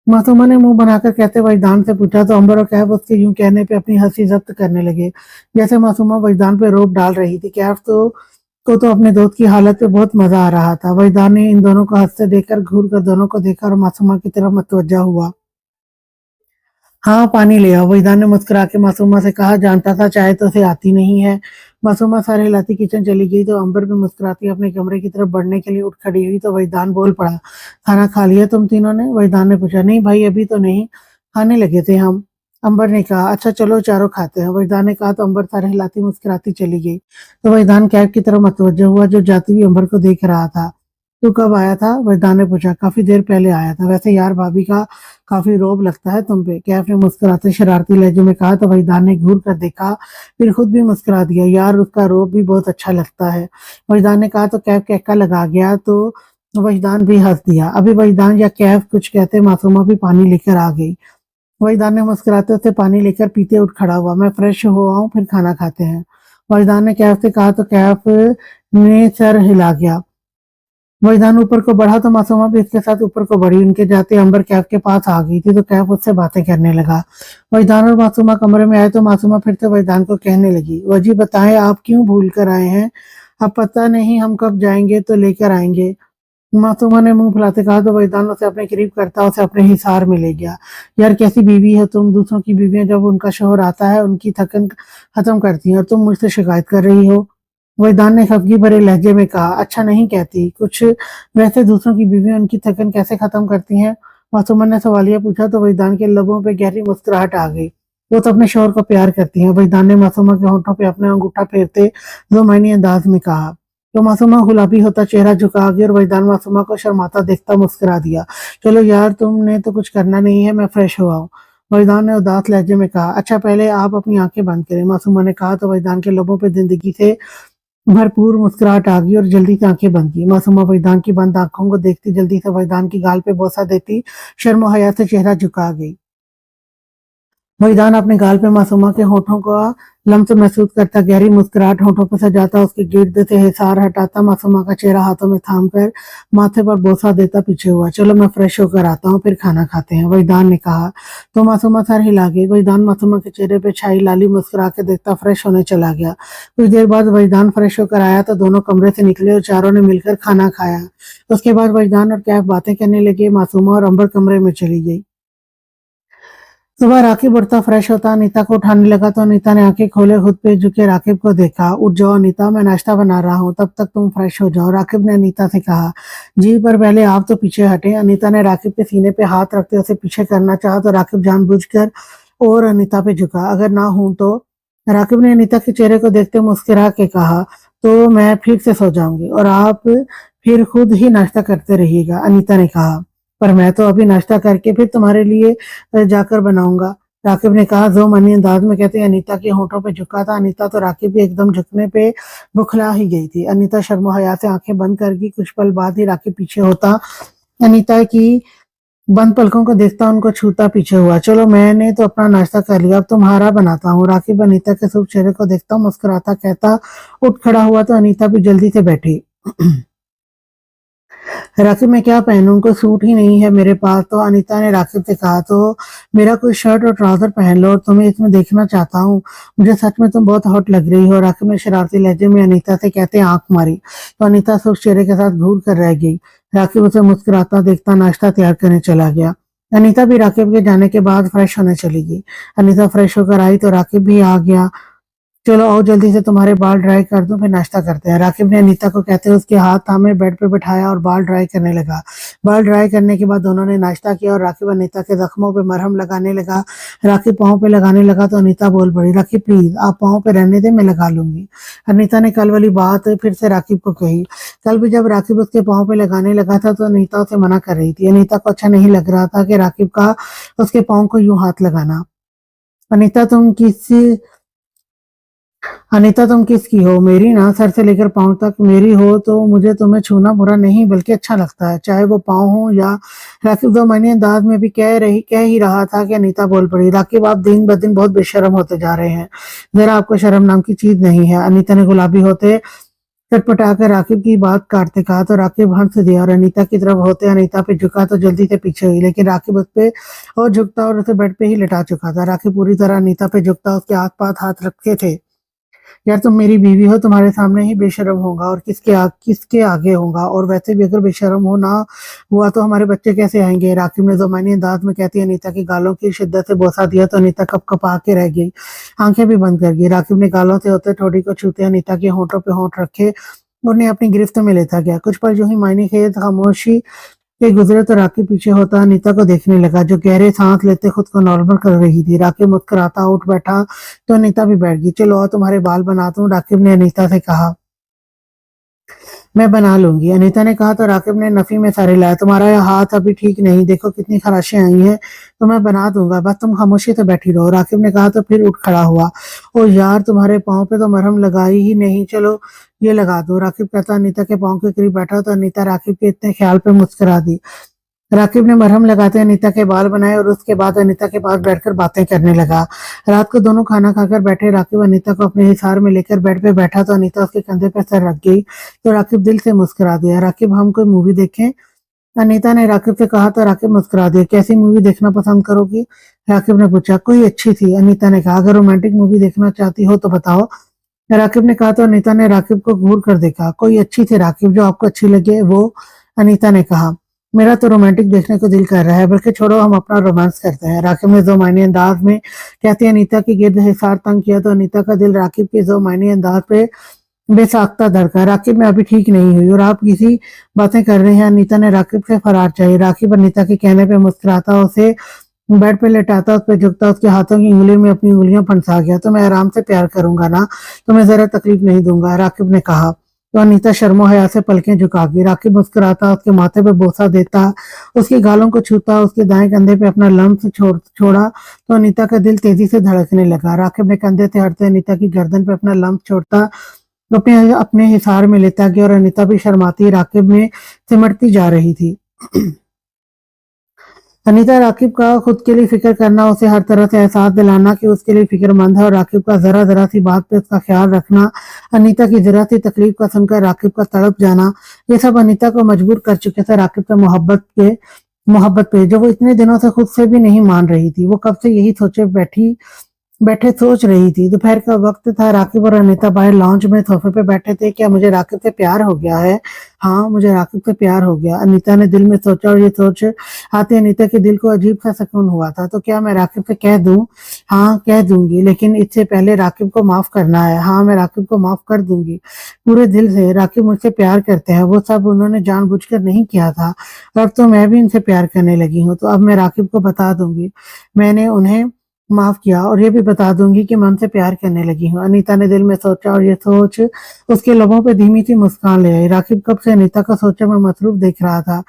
मासूमा ने मुंह बनाकर कहते वजदान से पूछा तो अंबर और कैफ उसके यूं कहने पे अपनी हंसी जब्त करने लगे, जैसे मासूमा वजदान पे रोक डाल रही थी। कैफ तो अपने दोस्त की हालत पे बहुत मजा आ रहा था। वजदान ने इन दोनों को हंसते देखकर घूर कर दोनों को देखा और मासूमा की तरफ मुतवज्जा हुआ। हाँ, पानी ले आओ, वहीदा ने मुस्कुरा के मासूमा से कहा। जानता था चाय तो उसे आती नहीं है। मासूमा सारे हिलाती किचन चली गई तो अंबर भी मुस्कुराती अपने कमरे की तरफ बढ़ने के लिए उठ खड़ी हुई तो वहीदान बोल पड़ा, खाना खा लिया तुम तीनों ने? वहीदान ने पूछा। नहीं भाई, अभी तो नहीं, खाने लगे थे हम। अंबर ने कहा। अच्छा चलो चारों खाते हैं। वहीदान ने कहा तो अंबर सारे हिलाती मुस्कुराती चली गई तो वहीदान कैब की तरफ मुतवज्जह हुआ जो जाती हुई अंबर को देख रहा था। तू कब आया था? वजदान ने पूछा। काफी देर पहले आया था। वैसे यार, भाभी का काफी रोब लगता है तुम पे, कैफ ने मुस्कुराते शरारती लहजे में कहा तो वजदान ने घूर कर देखा, फिर खुद भी मुस्कुरा दिया। यार, उसका रोब भी बहुत अच्छा लगता है। वजदान ने कहा तो कैफ कहका लगा गया तो वहीदान भी हंस दिया। अभी वहीदान या कैफ कुछ कहते मासूमा भी पानी लेकर आ गई। वहीदान ने मुस्कुराते उसे पानी लेकर पीते उठ खड़ा हुआ। मैं फ्रेश हो आऊं फिर खाना खाते हैं। वहीदान ने कैफ से कहा तो कैफ ने सर हिला गया। वहीदान ऊपर को बढ़ा तो मासूमा भी इसके साथ ऊपर को बढ़ी। उनके जाते अंबर कैफ के पास आ गई थी तो कैफ उससे बातें करने लगा। वहीदान और मासूमा कमरे में आए तो मासूमा फिर से वहीदान को कहने लगी, वजी बताएं आप क्यों भूल कर आए हैं? अब पता नहीं हम कब जाएंगे तो लेकर आएंगे। मासूमा ने मुंह फुलाते कहा तो वहीदान उसे अपने करीब करता उसे अपने हिसार में ले गया। यार कैसी बीवी है तुम, दूसरों की बीवियां जब उनका शोहर आता है उनकी थकन खत्म करती हैं और तुम मुझसे शिकायत कर रही हो। वहीदान ने खफगी भरे लहजे में कहा, अच्छा नहीं कहती कुछ, वैसे दूसरों की बीवियां उनकी थकन कैसे खत्म करती हैं? मासूमा ने सवालिया पूछा तो वहीदान के लबों पे गहरी मुस्कुराहट आ गई। वो तो अपने शोहर को प्यार करती हैं। वहीदान ने मासूमा के होठों पे अपना अंगूठा फेरते दो मायने अंदाज में कहा। तो मासूमा गुलाबी होता चेहरा झुका गया और वहीदान मासूमा को शर्माता देखता मुस्कुरा दिया। चलो यार तुमने तो कुछ करना नहीं है, मैं फ्रेश हुआ हूँ। वहीदान ने उदास लहजे में कहा, अच्छा पहले आप अपनी आंखें बंद करें। मासूमा ने कहा तो वहीदान के लोगों पे जिंदगी से भरपूर मुस्कुराहट आ गई और जल्दी से आंखें बंद की। मासूमा वहीदान की बंद आंखों को देखती जल्दी से वहीदान की गाल पे बोसा देती शर्म और हया से चेहरा झुका गई। वहीदान अपने गाल पे मासूमा के होठों का लम्स महसूस करता गहरी मुस्कुराहट होठों पर सजाता उसके गिर्द से हिसार हटाता मासूमा का चेहरा हाथों में थाम कर माथे पर बोसा देता पीछे हुआ। चलो मैं फ्रेश होकर आता हूँ फिर खाना खाते हैं, वहीदान ने कहा तो मासूमा सर हिला गई। वहीदान मासूमा के चेहरे पे छाई लाली मुस्कुरा के देखता फ्रेश होने चला गया। कुछ देर बाद वहीदान फ्रेश होकर आया तो दोनों कमरे से निकले और चारों ने मिलकर खाना खाया। उसके बाद वहीदान और कैफ बातें करने लगे। मासूमा और अंबर कमरे में चली गई। सुबह राकिब उठता फ्रेश होता अनीता को उठाने लगा तो अनीता ने आंखें खोले खुद पे झुके राकिब को देखा। उठ जाओ अनीता, मैं नाश्ता बना रहा हूँ, तब तक तुम फ्रेश हो जाओ, राकिब ने अनीता से कहा। जी पर पहले आप तो पीछे हटे। अनीता ने राकिब के सीने पे हाथ रखते उसे पीछे करना चाहा तो राकिब जानबूझकर और अनीता पे झुका। अगर ना हूं तो? राकिब ने अनीता के चेहरे को देखते मुस्कुरा के कहा, तो मैं फिर से सो जाऊंगी और आप फिर खुद ही नाश्ता करते रहिएगा, अनीता ने कहा। पर मैं तो अभी नाश्ता करके फिर तुम्हारे लिए जाकर बनाऊंगा, राकिब ने कहा। जो मनी अंदाज में कहते अनीता के होठों पे झुका था। अनीता तो राकिब भी एकदम झुकने पे बुखला ही गई थी। अनीता शर्मो हया से आंखें बंद कर गई। कुछ पल बाद ही राकिब पीछे होता अनीता की बंद पलकों को देखता उनको छूता पीछे हुआ। चलो मैंने तो अपना नाश्ता कर लिया, अब तुम्हारा बनाता हूँ। राकिब अनीता के शुभ चेहरे को देखता मुस्कुराता कहता उठ खड़ा हुआ तो अनीता भी जल्दी से बैठी। राकिब मैं क्या पहनूं, कोई सूट ही नहीं है मेरे पास। तो अनीता ने राकिब से कहा, तो मेरा कोई शर्ट और ट्राउजर पहन लो और तुम्हें इसमें देखना चाहता हूँ, मुझे सच में तुम बहुत हॉट लग रही हो। राकिब ने शरारती लहजे में अनीता से कहते आंख मारी तो अनीता शुभ चेहरे के साथ घूर कर रह गई। राकिब उसे मुस्कुराता देखता नाश्ता तैयार करने चला गया। अनीता भी राकिब के जाने के बाद फ्रेश होने चली गई। अनीता फ्रेश होकर आई तो राकिब भी आ गया। चलो आओ जल्दी से तुम्हारे बाल ड्राई कर दूं फिर नाश्ता करते हैं, राकिब ने अनीता को कहते हुए उसके हाथ थामे बेड पे बिठाया और बाल ड्राई करने लगा। बाल ड्राई करने के बाद दोनों ने नाश्ता किया और राकिब अनीता के जख्मों पे मरहम लगाने लगा। राकिब पाँव पे लगाने लगा तो अनीता बोल पड़ी, राकिब प्लीज आप पाँव पे रहने दे, मैं लगा लूंगी। अनीता ने कल वाली बात फिर से राकिब को कही। कल भी जब राकिब उसके पाँव पे लगाने लगा था तो अनीता उसे मना कर रही थी। अनीता को अच्छा नहीं लग रहा था कि राकिब का उसके पाँव को यूं हाथ लगाना। अनीता तुम किस अनीता तुम किसकी हो? मेरी ना, सर से लेकर पाँव तक मेरी हो तो मुझे तुम्हें छूना बुरा नहीं बल्कि अच्छा लगता है, चाहे वो पाँव हो या। राकिब दो महीने अंदाज में भी कह ही रहा था कि अनीता बोल पड़ी, राकिब आप दिन ब दिन बहुत बेशर्म होते जा रहे हैं, जरा आपको शर्म नाम की चीज नहीं है। अनीता ने गुलाबी होते चटपटा कर राकिब की बात काटते कहा तो राकिब हंस दिया और अनीता की तरफ होते अनीता पे झुका तो जल्दी से पीछे हुई, लेकिन राकिब उस पे और झुकता और उसे बेड पे ही लिटा चुका था। राकिब पूरी तरह अनीता पे झुकता उसके आस पास हाथ रखे थे। यार तुम मेरी बीवी हो, तुम्हारे सामने ही बेशर्म होगा और किसके आगे होगा, और वैसे भी अगर बेशर्म हो ना हुआ तो हमारे बच्चे कैसे आएंगे? राकिब ने ज़ुबानी अंदाज में कहती अनीता की गालों की शिद्दत से बोसा दिया तो अनीता कपकपा के रह गई, आंखें भी बंद कर गई। राकिब ने गालों से होते ठोड़ी को छूते अनीता के होठों पे होठ रखे उन्हें अपनी गिरफ्त में लेता गया। कुछ पल जो ही मायने खेज खामोशी के गुजरे तो राकिब पीछे होता अनीता को देखने लगा जो गहरे सांस लेते खुद को नॉर्मल कर रही थी। राकिब मुस्कुराता उठ बैठा तो अनीता भी बैठ गई। चलो और तुम्हारे बाल बनाता हूँ, राकिब ने अनीता से कहा। मैं बना लूंगी, अनीता ने कहा तो राकिब ने नफी में सारे लाया। तुम्हारा यह हाथ अभी ठीक नहीं, देखो कितनी खराशें आई हैं, तो मैं बना दूंगा, बस तुम खामोशी से बैठी रहो, राकिब ने कहा तो फिर उठ खड़ा हुआ। ओ यार तुम्हारे पाँव पे तो मरहम लगाई ही नहीं, चलो ये लगा दो। राकिब कहता अनीता के पाँव के करीब बैठा तो अनीता राकिब के इतने ख्याल पे मुस्कुरा दी। राकिब ने मरहम लगाते अनीता के बाल बनाए और उसके बाद अनीता के पास बैठकर बातें करने लगा। रात को दोनों खाना खाकर बैठे। राकिब अनीता को अपने हिसार में लेकर बेड पे बैठा तो अनीता उसके कंधे पर सर रख गई तो राकिब दिल से मुस्कुरा दिया। राकिब हम कोई मूवी देखें? अनीता ने राकिब से कहा तो राकिब मुस्कुरा दिया। कैसी मूवी देखना पसंद करोगी? राकिब ने पूछा। कोई अच्छी थी। अनीता ने कहा। अगर रोमांटिक मूवी देखना चाहती हो तो बताओ। राकिब ने कहा तो अनीता ने राकिब को घूर कर देखा। कोई अच्छी थी राकिब, जो आपको अच्छी लगे वो। अनीता ने कहा। मेरा तो रोमांटिक देखने को दिल कर रहा है, बल्कि छोड़ो हम अपना रोमांस करते हैं। राकिब ने जोमानी अंदाज में कहते अनीता की गिर्द हिसार तंग किया तो अनीता का दिल राकिब के जोमानी अंदाज पे बेसाख्ता धड़का। राकिब में अभी ठीक नहीं हुई और आप किसी बातें कर रहे हैं। अनीता ने राकिब से फरार चाहिए। राकिब अनीता के कहने पे मुस्कुराता, उसे बेड पे लेटाता, उस पे झुकता, उसके हाथों की उंगली में अपनी उंगलियां फंसा गया। तो मैं आराम से प्यार करूंगा ना, तुम्हें जरा तकलीफ नहीं दूंगा, राकिब ने कहा। तो अनीता शर्मो हया से पलकें झुका गई। राकिब मुस्कुराता, उसके माथे पे बोसा देता, उसके गालों को छूता, उसके दाएं कंधे पे अपना लम्स छोड़ा तो अनीता का दिल तेजी से धड़कने लगा। राकिब ने कंधे से हटते अनीता की गर्दन पे अपना लम्स छोड़ता, अपने अपने हिसार में लेता गया और अनीता भी शर्माती राकिब में सिमटती जा रही थी। अनीता राकिब का खुद के लिए फिक्र करना, उसे हर तरह से एहसास दिलाना कि उसके लिए फिक्रमंद है और राकिब का जरा जरा सी बात पे उसका ख्याल रखना, अनीता की जरा सी तकलीफ का सुनकर राकिब का तड़प जाना, ये सब अनीता को मजबूर कर चुके थे राकिब से मोहब्बत पे जो वो इतने दिनों से खुद से भी नहीं मान रही थी। वो कब से यही सोचे बैठे सोच रही थी। दोपहर का वक्त था। राकिब और अनीता बाहर लॉन्च में सोफे पे बैठे थे। क्या मुझे राकिब से प्यार हो गया है? हाँ, मुझे राकिब से प्यार हो गया, अनीता ने दिल में सोचा और ये सोच आते अनीता के दिल को अजीब सा सुकून हुआ था। तो क्या मैं राकिब से कह दूं? हाँ, कह दूंगी, लेकिन इससे पहले राकिब को माफ करना है। हाँ, मैं राकिब को माफ कर दूंगी पूरे दिल से। राकिब मुझसे प्यार करते हैं, वो सब उन्होंने जानबूझकर नहीं किया था। अब तो मैं भी उनसे प्यार करने लगी हूँ, तो अब मैं राकिब को बता दूंगी मैंने उन्हें माफ किया और ये भी बता दूंगी कि मैं उनसे प्यार करने लगी हूँ। अनीता ने दिल में सोचा और ये सोच उसके लबों पे धीमी सी मुस्कान ले आई। राकिब कब से अनीता का सोचा में मसरूफ देख रहा था,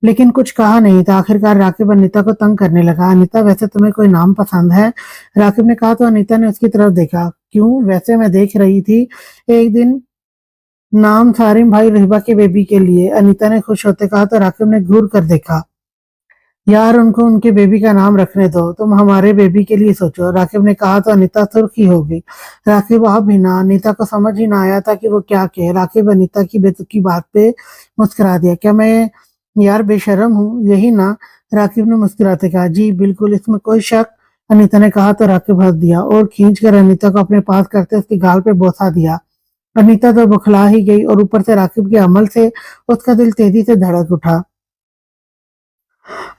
लेकिन कुछ कहा नहीं था। आखिरकार राकिब अनीता को तंग करने लगा। अनीता, वैसे तुम्हें कोई नाम पसंद है? राकिब ने कहा तो अनीता ने उसकी तरफ देखा। क्यों? वैसे मैं देख रही थी एक दिन नाम सारिम भाई रिहबा के बेबी के लिए, अनीता ने खुश होते कहा तो राकिब ने घूर कर देखा। यार, उनको उनके बेबी का नाम रखने दो, तुम हमारे बेबी के लिए सोचो, राकिब ने कहा तो अनीता सुर्खी हो गई। राकिब आप भी ना, अनीता को समझ ही ना आया था कि वो क्या कहे। राकिब अनीता की बेतुकी बात पे मुस्कुरा दिया। क्या मैं यार बेशर्म हूँ, यही ना? राकिब ने मुस्कुराते कहा। जी बिल्कुल, इसमें कोई शक, अनीता ने कहा तो राकिब हंस दिया और खींच कर अनीता को अपने पास करते उसके गाल पे बोसा दिया। अनीता तो बौखला ही गई और ऊपर से राकिब के अमल से उसका दिल तेजी से धड़क उठा।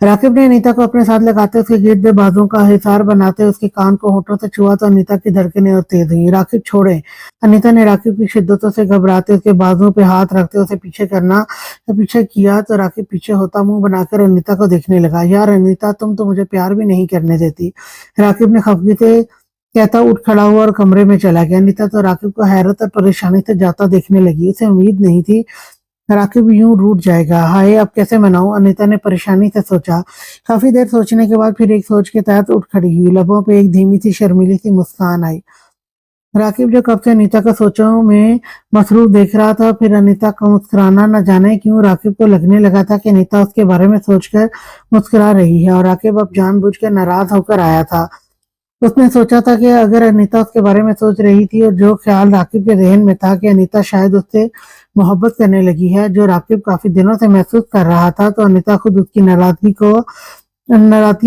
राकिब ने अनीता को अपने साथ लगाते उसके गिर्द बाजुओं का हिसार बनाते उसके कान को होठों से छुआ तो अनीता की धड़कनें और तेज हुई। राकिब छोड़े, अनीता ने राकिब की शिद्दतों से घबराते उसके बाजुओं पे हाथ रखते उसे पीछे किया तो राकिब पीछे होता मुंह बनाकर अनीता को देखने लगा। यार अनीता, तुम तो मुझे प्यार भी नहीं करने देती, राकिब ने खफगी से कहता उठ खड़ा हुआ और कमरे में चला गया। अनीता तो राकिब को हैरत और परेशानी से जाता देखने लगी। उसे उम्मीद नहीं थी राकिब यूं रूठ जाएगा। हाय, अब कैसे मनाऊं? अनीता ने परेशानी से सोचा। काफी देर सोचने के बाद फिर एक सोच के तहत उठ खड़ी हुई। लबों पे एक धीमी सी शर्मीली सी मुस्कान आई। राकिब जो कब से अनीता का सोचों में मसरूफ देख रहा था, फिर अनीता का मुस्कुराना न जाने क्यों राकिब को लगने लगा था कि अनीता उसके बारे में सोचकर मुस्कुरा रही है और राकिब अब जानबूझकर नाराज होकर आया था। उसने सोचा था कि अगर अनीता उसके बारे में सोच रही थी और जो ख्याल राकिब के जहन में था कि अनीता शायद उससे मोहब्बत करने लगी है, जो राकिब काफी दिनों से महसूस कर रहा था, तो अनीता खुद उसकी नाराजगी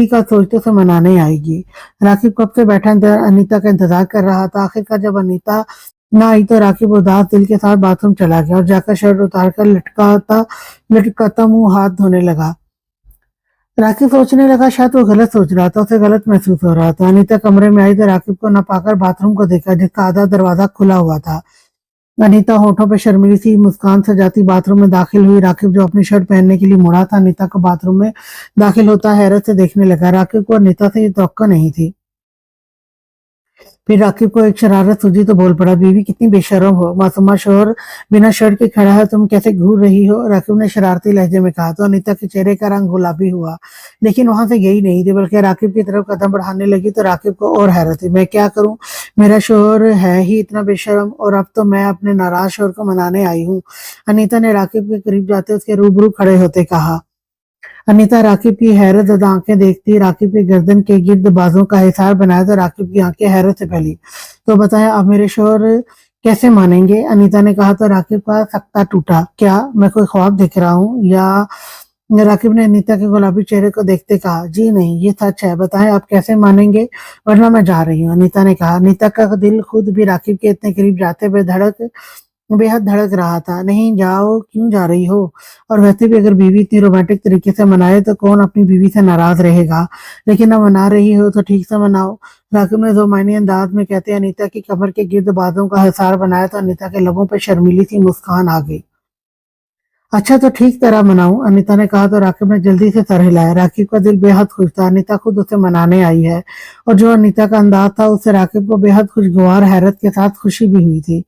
का सोचते से मनाने आएगी। राकिब कब से बैठा अनीता का इंतजार कर रहा था। आखिरकार जब अनीता ना आई तो राकिब उदास दिल के साथ बाथरूम चला गया और जाकर शर्ट उतारकर लटकाता मुंह हाथ धोने लगा। राकिब सोचने लगा शायद वो गलत सोच रहा था, उसे गलत महसूस हो रहा था। अनीता कमरे में आई तो राकिब को न पाकर बाथरूम को देखा जिसका आधा दरवाजा खुला हुआ था। अनीता होठों पे शर्मीली सी मुस्कान सजाती बाथरूम में दाखिल हुई। राकिब जो अपनी शर्ट पहनने के लिए मुड़ा था, अनीता को बाथरूम में दाखिल होता हैरत से देखने लगा। राकिब को अनीता से ये तवक्को नहीं थी। फिर राकिब को एक शरारत सूझी तो बोल पड़ा, बीवी कितनी बेशर्म हो, मासूमा शोहर बिना शर्ट के खड़ा है, तुम कैसे घूर रही हो? राकिब ने शरारती लहजे में कहा तो अनीता के चेहरे का रंग गुलाबी हुआ, लेकिन वहां से गई नहीं थी, बल्कि राकिब की तरफ कदम बढ़ाने लगी तो राकिब को और हैरत हुई। मैं क्या करूं? मेरा शोहर है ही इतना बेशर्म और अब तो मैं अपने नाराज शोहर को मनाने आई हूँ। अनीता ने राकिब के करीब जाते उसके रूबरू खड़े होते कहा। अनीता राकिब की हैरत ज़दा आंखें देखती राकिब के गर्दन के गिर्द बाजों का हिसार बनाया तो राकिब की आंखें हैरत से फैली। तो बताया अब मेरे शोहर कैसे मानेंगे? अनीता ने कहा तो राकिब का सकता टूटा। क्या मैं कोई ख्वाब देख रहा हूँ या? राकिब ने अनीता के गुलाबी चेहरे को देखते कहा, जी नहीं, ये सच है, बताएं आप कैसे मानेंगे, वरना मैं जा रही हूँ। अनीता ने कहा। अनीता का दिल खुद भी राकिब के इतने करीब जाते हुए बेहद धड़क रहा था। नहीं जाओ, क्यों जा रही हो? और वैसे भी अगर बीवी इतनी रोमांटिक तरीके से मनाए तो कौन अपनी बीवी से नाराज रहेगा? लेकिन अब मना रही हो तो ठीक से मनाओ। राकिब ने ज़ुमानी अंदाज में कहते अनीता की कमर के गिर्द बाजों का हिसार बनाया तो अनीता के लबों पर शर्मीली सी मुस्कान आ गई। अच्छा तो ठीक तरह मनाऊं, अनीता ने कहा तो राकिब ने जल्दी से सर हिलाया। राकिब का दिल बेहद खुश था। अनीता खुद उसे मनाने आई है और जो अनीता का अंदाज था उससे राकिब को बेहद खुशगवार हैरत के साथ खुशी भी हुई थी।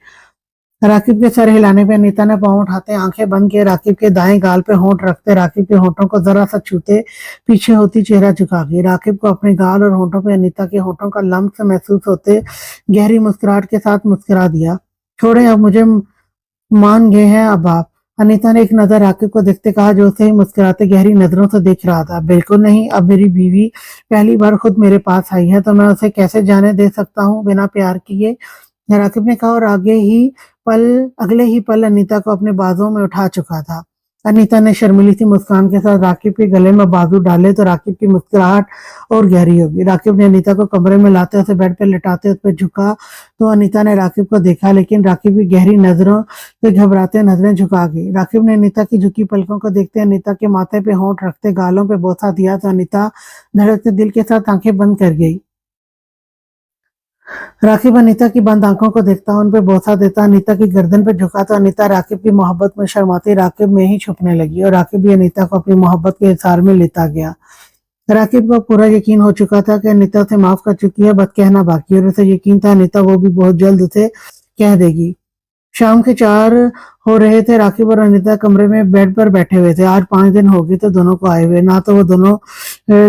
राकिब के सर हिलाने पे अनीता ने पाँव उठाते आंखें बंद किए राकिब के दाएं गाल पे होंठ रखते राकिब के होंठों को जरा सा छूते पीछे होती चेहरा झुका गई। राकिब को अपने गाल और होंठों पे अनीता के होंठों का लम्स महसूस होते गहरी मुस्कुराहट के साथ मुस्कुरा दिया। छोड़े, अब मुझे मान गए हैं अब आप? अनीता ने एक नजर राकिब को देखते कहा जो उसे ही मुस्कुराते गहरी नजरों से देख रहा था। बिल्कुल नहीं, अब मेरी बीवी पहली बार खुद मेरे पास आई है तो मैं उसे कैसे जाने दे सकता हूँ बिना प्यार किए? राकिब ने कहा और अगले ही पल अनीता को अपने बाजुओं में उठा चुका था। अनीता ने शर्मीली सी मुस्कान के साथ राकिब के गले में बाजू डाले तो राकिब की मुस्कुराहट और गहरी हो गई। राकिब ने अनीता को कमरे में लाते उसे बेड पर लिटाते उस पर झुका तो अनीता ने राकिब को देखा लेकिन राकिब की गहरी नजरों से घबराते नजरें झुका गई। राकिब ने अनीता की झुकी पलकों को देखते अनीता के माथे पे होंठ रखते गालों पे बोसा दिया तो अनीता धड़कते दिल के साथ आंखें बंद कर गई। राकिब अनीता की बंद आंखों को देखता उन पे बोसा देता अनीता की गर्दन पे झुका तो अनीता राकिब की मोहब्बत में शर्माती राकिब में ही छुपने लगी और राकिब भी अनीता को अपनी मोहब्बत के इज़हार में लेता गया। राकिब को पूरा यकीन हो चुका था कि अनीता उसे माफ कर चुकी है, बस कहना बाकी और उसे यकीन था अनीता वो भी बहुत जल्द उसे कह देगी। शाम के 4 हो रहे थे। राकिब और अनीता कमरे में बेड पर बैठे हुए थे। आज 5 दिन हो गए थे दोनों को आए हुए। ना तो वो दोनों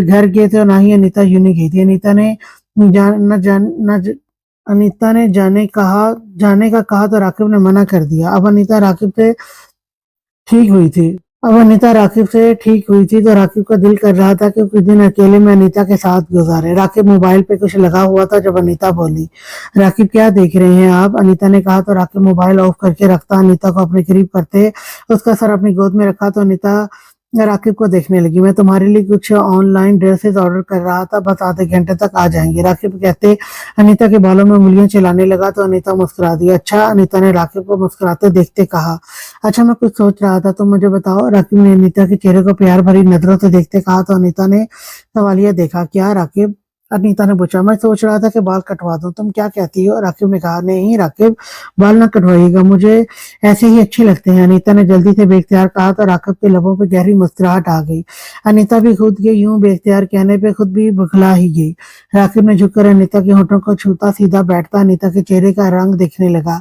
घर गए थे और ना ही अनीता यूं ही गई थी। अनीता ने जाने का कहा तो राकिब ने मना कर दिया। अब अनीता राकिब से ठीक हुई थी तो राकिब का दिल कर रहा था कि कुछ दिन अकेले में अनीता के साथ गुजारे। राकिब मोबाइल पे कुछ लगा हुआ था जब अनीता बोली, राकिब क्या देख रहे हैं आप? अनीता ने कहा तो राकिब मोबाइल ऑफ करके रखता अनीता को अपने करीब करते उसका सर अपनी गोद में रखा तो अनीता राकिब को देखने लगी। मैं तुम्हारे लिए कुछ ऑनलाइन ड्रेसेस ऑर्डर कर रहा था, बस आधे घंटे तक आ जाएंगे। राकिब कहते अनीता के बालों में उंगलियां चलाने लगा तो अनीता मुस्कुरा दी। अच्छा, अनीता ने राकिब को मुस्कुराते देखते कहा। अच्छा, मैं कुछ सोच रहा था, तुम मुझे बताओ। राकिब ने अनीता के चेहरे को प्यार भरी नजरों से देखते कहा तो अनीता ने सवालिया देखा। क्या राकिब? अनीता ने पूछा। मैं सोच रहा था कि बाल कटवा दूं, तुम क्या कहती हो? राकिब ने कहा। नहीं राकिब, बाल ना कटवाइएगा, मुझे ऐसे ही अच्छे लगते हैं। अनीता ने जल्दी से बेख्तियार कहा तो राकिब के लबों पर गहरी मुस्कुराहट आ गई। अनीता भी खुद के यूं बेख्तियार कहने पे खुद भी बखला ही गई। राकिब ने झुककर अनीता के होठों को छूता सीधा बैठता अनीता के चेहरे का रंग देखने लगा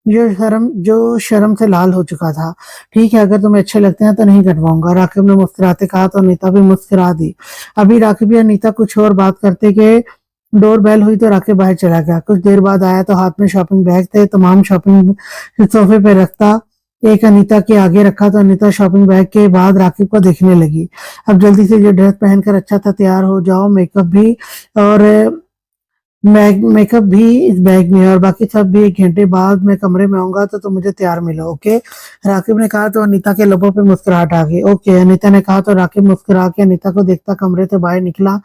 जो शर्म से लाल हो चुका था। ठीक है, अगर तुम्हें अच्छे लगते हैं तो नहीं कटवाऊंगा, राकिब ने मुस्कुराते कहा तो अनीता भी मुस्कुरा दी। अभी राकिब या अनीता कुछ और बात करते कि डोर बेल हुई तो राकिब बाहर चला गया। कुछ देर बाद आया तो हाथ में शॉपिंग बैग थे। तमाम शॉपिंग सोफे पे रखता एक अनीता के आगे रखा तो अनीता शॉपिंग बैग के बाद राकिब को देखने लगी। अब जल्दी से ये ड्रेस पहनकर अच्छा था तैयार हो जाओ, और मेकअप भी इस बैग में है और बाकी सब भी 1 घंटे बाद मैं कमरे में आऊंगा तो तुम मुझे तैयार मिलो, ओके? राकिब ने कहा तो अनीता के लबों पे मुस्कुराहट आ गई। ओके, अनीता ने कहा तो राकिब मुस्कुरा के अनीता को देखता कमरे से बाहर निकला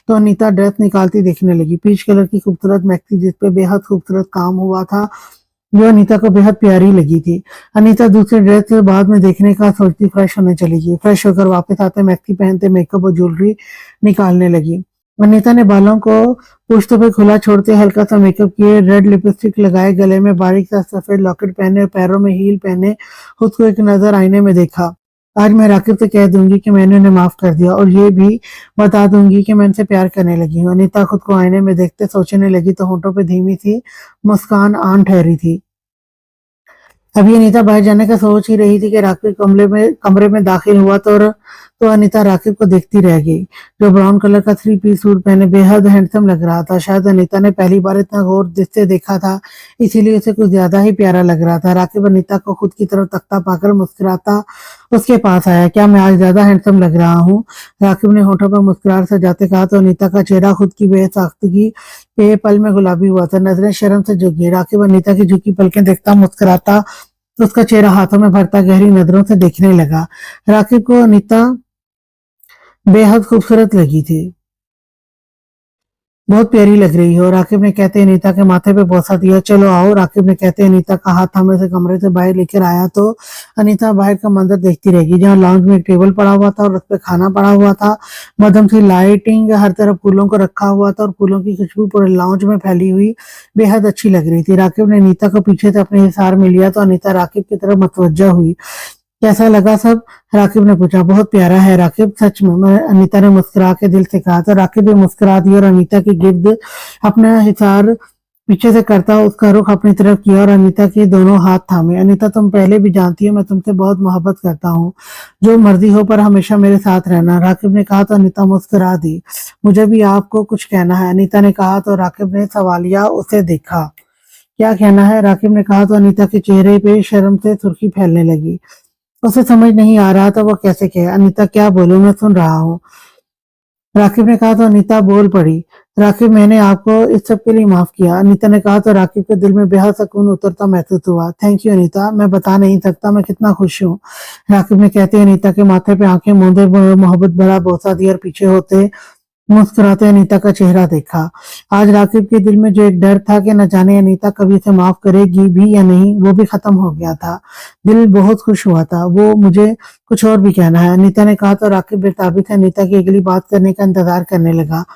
तो अनीता ड्रेस निकालती देखने लगी। पीच कलर की खूबसूरत मैक्सी जिसपे बेहद खूबसूरत काम हुआ था जो अनीता को बेहद प्यारी लगी थी। अनीता दूसरे ड्रेस बाद में देखने का सोचती फ्रेश होने चली गई। फ्रेश होकर वापस आते मैक्सी पहनते मेकअप और ज्वेलरी निकालने लगी। अनीता ने बालों को पुश्तों पे खुला छोड़ते हल्का सा मेकअप किए, रेड लिपस्टिक लगाए, गले में बारीक सा सफेद लॉकेट पहने और पैरों में हील पहने खुद को एक नजर आईने में देखा। आज मैं राकिब से कह दूंगी कि मैंने उन्हें माफ कर दिया और ये भी बता दूंगी कि मैं उनसे प्यार करने लगी हूँ। अनीता खुद को आईने में देखते सोचने लगी तो होंठों पे धीमी सी मुस्कान आन ठहरी थी। अभी अनीता बाहर जाने का सोच ही रही थी कि राकिब कमरे में दाखिल हुआ तो अनीता राकिब को देखती रह गई, जो ब्राउन कलर का थ्री पीस सूट पहने बेहद हैंडसम लग रहा था। शायद अनीता ने पहली बार इतना गौर से देखा था, इसीलिए उसे कुछ ज्यादा ही प्यारा लग रहा था। राकिब अनीता को खुद की तरफ तकता पाकर मुस्कुराता उसके पास आया। क्या मैं आज ज्यादा हैंडसम लग रहा हूँ? राकिब ने होठों पर मुस्कुराहट से जाते कहा तो अनीता का चेहरा खुद की बेसाख्तगी पे पल में गुलाबी हुआ था। नजरें शर्म से झुक गई। राकिब अनीता की झुकी पलकें देखता मुस्कुराता तो उसका चेहरा हाथों में भरता गहरी नजरों से देखने लगा। राकिब को अनीता बेहद खूबसूरत लगी थी, बहुत प्यारी लग रही हो। राकिब ने कहते अनीता के माथे पे बोसा दिया। चलो आओ। राकिब ने कहते अनीता का हाथ थामे से कमरे से बाहर लेकर आया तो अनीता बाहर का मंजर देखती रहेगी, जहाँ लाउंज में एक टेबल पड़ा हुआ था और उस पर खाना पड़ा हुआ था। मध्यम सी लाइटिंग, हर तरफ फूलों को रखा हुआ था और फूलों की खुशबू पूरे लाउंज में फैली हुई बेहद अच्छी लग रही थी। राकिब ने अनीता को पीछे से अपने हिसार में लिया तो अनीता राकिब की तरफ मतवज्जा हुई। कैसा लगा सब? राकिब ने पूछा। बहुत प्यारा है राकिब, सच में, अनीता ने मुस्कुरा के दिल से कहा। तो राकिब भी मुस्कुरा दिया और अनीता के गिर्द अपना हिसार पीछे से करता उसका रुख अपनी तरफ किया और अनीता के दोनों हाथ थामे। अनीता, तुम पहले भी जानती हो मैं तुमसे बहुत मोहब्बत करता हूँ, जो मर्जी हो पर हमेशा मेरे साथ रहना। राकिब ने कहा तो अनीता मुस्कुरा दी। मुझे भी आपको कुछ कहना है, अनीता ने कहा तो राकिब ने सवालिया उसे देखा। क्या कहना है? राकिब ने कहा तो अनीता के चेहरे पे शर्म से सुर्खी फैलने लगी। उसे समझ नहीं आ रहा था वो कैसे कहे। अनीता, क्या बोलूं, मैं सुन रहा हूँ, राकिब ने कहा तो अनीता बोल पड़ी। राकिब, मैंने आपको इस सब के लिए माफ किया। अनीता ने कहा तो राकिब के दिल में बेहद सुकून उतरता महसूस हुआ। थैंक यू अनीता, मैं बता नहीं सकता मैं कितना खुश हूँ। राकिब ने कहते अनीता के माथे पे आंखें मूंदे मोहब्बत भरा बोसा दिया और पीछे होते मुस्कुराते अनीता का चेहरा देखा। आज राकिब के दिल में जो एक डर था कि न जाने अनीता कभी इसे माफ करेगी भी या नहीं, वो भी खत्म हो गया था। दिल बहुत खुश हुआ था। वो मुझे कुछ और भी कहना है, अनीता ने कहा तो राकिब बेताबी से अनीता की अगली बात करने का इंतजार करने लगा।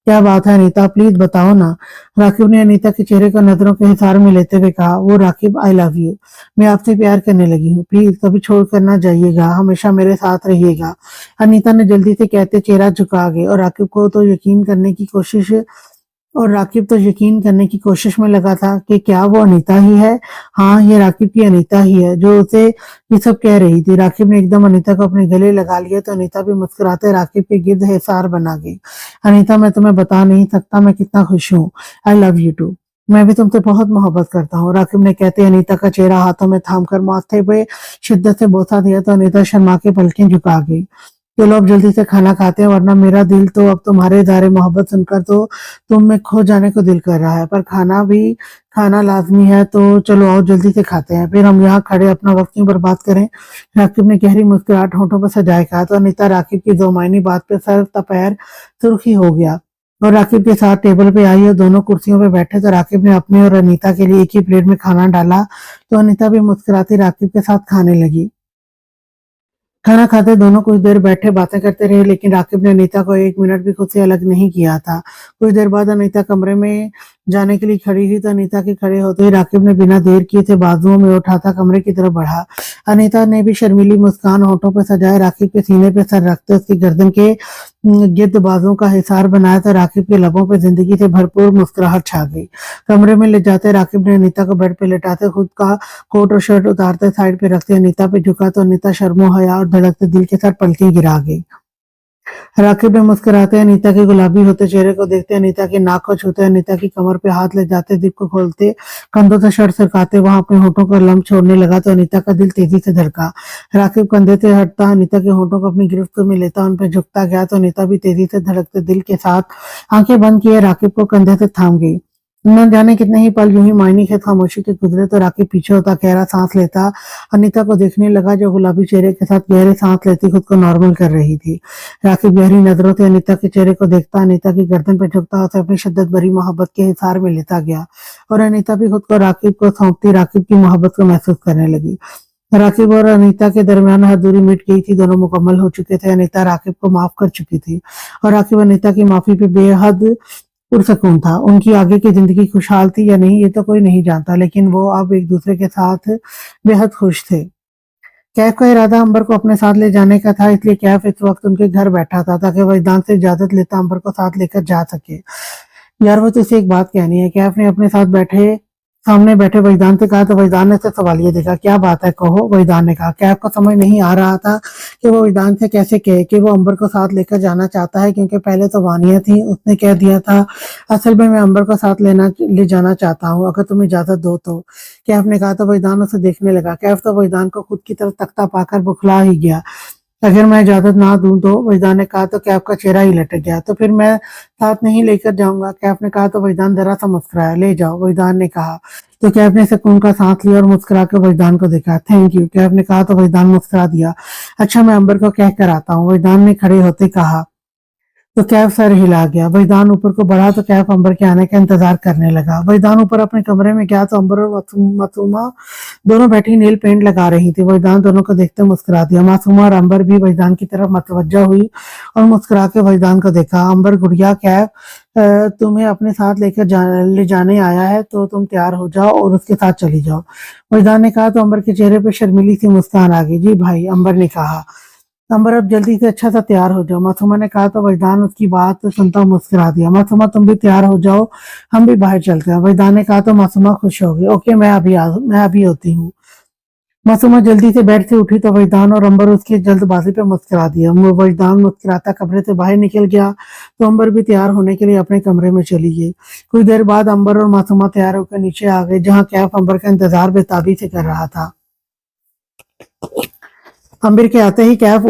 क्या बात है अनीता, प्लीज बताओ ना। राकिब ने अनीता के चेहरे को नजरों के हिसार में लेते हुए कहा। वो राकिब, आई लव यू, मैं आपसे प्यार करने लगी हूँ, प्लीज कभी छोड़ कर ना जाइएगा, हमेशा मेरे साथ रहिएगा। अनीता ने जल्दी से कहते चेहरा झुका गए और राकिब तो यकीन करने की कोशिश में लगा था कि क्या वो अनीता ही है। हाँ, ये राकिब की अनीता ही है जो उसे ये सब कह रही थी। राकिब ने एकदम अनीता को अपने गले लगा लिया तो अनीता भी मुस्कुराते राकिब के गिर्द हिसार बना गई। अनीता, मैं तुम्हें बता नहीं सकता मैं कितना खुश हूँ। आई लव यू टू, मैं भी तुमसे बहुत मोहब्बत करता हूँ। राकिब ने कहते अनीता का चेहरा हाथों में थाम कर माथे पे शिद्दत से बोसा दिया तो अनीता शर्मा के पलकें झुका गई। चलो अब जल्दी से खाना खाते हैं, वरना मेरा दिल तो अब तुम्हारे इज़हार मोहब्बत सुनकर तो तुम में खो जाने को दिल कर रहा है, पर खाना लाजमी है, तो चलो आओ जल्दी से खाते हैं, फिर हम यहाँ खड़े अपना वक्त क्यों बर्बाद करें। राकिब ने गहरी मुस्कुराहट होठों पर सजाए कहा तो अनीता राकिब की दो मायनी बात पे सर तपैर सुर्खी हो गया और राकिब के साथ टेबल पे आई और दोनों कुर्सियों पे बैठे तो राकिब ने अपने और अनीता के लिए एक ही प्लेट में खाना डाला तो अनीता भी मुस्कुराती राकिब के साथ खाने लगी। खाना खाते दोनों कुछ देर बैठे बातें करते रहे, लेकिन राकिब ने अनीता को एक मिनट भी खुद से अलग नहीं किया था। कुछ देर बाद अनीता कमरे में जाने के लिए खड़ी हुई तो अनीता के खड़े होते ही राकिब ने बिना देर किए थे बाजुओं में उठाता कमरे की तरफ बढ़ा। अनीता ने भी शर्मीली मुस्कान होठों पर सजाए राकिब के सीने पे सर रखते उसकी गर्दन के गिर्द बाजुओं का हिसार बनाया तो राकिब के लबों पे जिंदगी से भरपूर मुस्कुराहट छा गई। कमरे में ले जाते राकिब ने अनीता को बेड पे लेटाते खुद का कोट और शर्ट उतारते साइड पे रखते अनीता पे झुका तो अनीता शर्मो हया और धड़कते दिल के साथ पलकें गिरा गई। राकिब ने मुस्कुराते अनीता के गुलाबी होते चेहरे को देखते अनीता की नाक को छूते अनीता की कमर पे हाथ ले जाते दिल को खोलते कंधों से शर्ट सरकाते वहां अपने होठों को लम्ब छोड़ने लगा तो अनीता का दिल तेजी से धड़का। राकिब कंधे से हटता अनीता के होठों को अपनी गिरफ्त में लेता उन पर झुकता गया तो अनीता भी तेजी से धड़कते दिल के साथ आंखें बंद किए राकिब को कंधे से थाम गई। न जाने कितने ही पल यूं ही मायने के खामोशी के गुजरे तो राकिब पीछे होता गहरा सांस लेता अनीता को देखने लगा जो गुलाबी चेहरे के साथ गहरे सांस लेती खुद को नॉर्मल कर रही थी। राकिब गहरी नजरों से अनीता के चेहरे को देखता अनीता की गर्दन पर झुकता उसे अपनी शिद्दत भरी मोहब्बत के हिसार में लेता गया और अनीता भी खुद को राकिब को सौंपती राकिब की मोहब्बत को महसूस करने लगी। राकिब और अनीता के दरमियान हर दूरी मिट गई थी, दोनों मुकम्मल हो चुके थे। अनीता राकिब को माफ कर चुकी थी और राकिब अनीता की माफी पे बेहद पुरसकून था। उनकी आगे की जिंदगी खुशहाल थी या नहीं ये तो कोई नहीं जानता, लेकिन वो अब एक दूसरे के साथ बेहद खुश थे। कैफ का इरादा अंबर को अपने साथ ले जाने का था, इसलिए कैफ इस वक्त उनके घर बैठा था ताकि वह ईदान से इजाजत लेता अंबर को साथ लेकर जा सके। यार वो तुझसे एक बात कहनी है। कैफ ने अपने साथ बैठे सामने बैठे वैदान से कहा तो वैदान ने से सवालिया देखा, क्या बात है कहो। वैदान ने कहा, कैफ को समझ नहीं आ रहा था कि वो वैदान से कैसे कहे कि वो अंबर को साथ लेकर जाना चाहता है, क्योंकि पहले तो वानिया थी, उसने कह दिया था असल में मैं अंबर को साथ ले जाना चाहता हूँ, अगर तुम इजाजत दो तो। कैफ ने कहा तो वैदान उसे देखने लगा। कैफ तो वैदान को खुद की तरफ तख्ता पाकर बुखला ही गया। अगर मैं इजाजत ना दूं तो। वैदान ने कहा तो कैफ का चेहरा ही लटक गया। तो फिर मैं साथ नहीं लेकर जाऊंगा। कैफ ने कहा तो वैदान जरा सा मुस्कुराया। ले जाओ, वैदान ने कहा। तो कैफ ने सुकून का सांस लिया और मुस्कुरा कर वैदान को देखा। थैंक यू, कैफ ने कहा तो वैदान मुस्कुरा दिया। अच्छा, मैं अंबर को कह कर आता हूँ, वैदान ने खड़े होते कहा। तो कैफ सर हिला गया। वैदान ऊपर को बढ़ा तो कैफ अंबर के आने का इंतजार करने लगा। वैदान ऊपर अपने कमरे में गया तो अंबर और मासूमा दोनों बैठी नेल पेंट लगा रही थी। वैदान दोनों को देखते मुस्कुरा दिया। मासूमा और अंबर भी वैदान की तरफ मतवज्जा हुई और मुस्कुरा के वैदान को देखा। अंबर, गुड़िया, कैफ तुम्हें अपने साथ ले जाने आया है, तो तुम तैयार हो जाओ और उसके साथ चली जाओ। वैदान ने कहा तो अंबर के चेहरे पर शर्मीली सी मुस्कान आ गई। जी भाई, अंबर ने कहा। अंबर, अब जल्दी से अच्छा सा तैयार हो जाओ, मासूमा ने कहा तो वैदान उसकी बात सुनता मुस्कुरा दिया। मासूमा, तुम भी तैयार हो जाओ, हम भी बाहर चलते हैं। वैदान ने कहा तो मासूमा खुश हो गई। ओके, मैं अभी होती हूँ। मासूमा जल्दी से बेड से उठी तो वैदान और अंबर उसकी जल्दबाजी पे मुस्कुरा दिया। वैदान मुस्कुराता कमरे से बाहर निकल गया तो अंबर भी तैयार होने के लिए अपने कमरे में चली गई। कुछ देर बाद अंबर और मासूमा तैयार होकर नीचे आ गए, जहाँ कैफ अंबर का इंतजार बेताबी से कर रहा था। अंबर के आते ही कैफ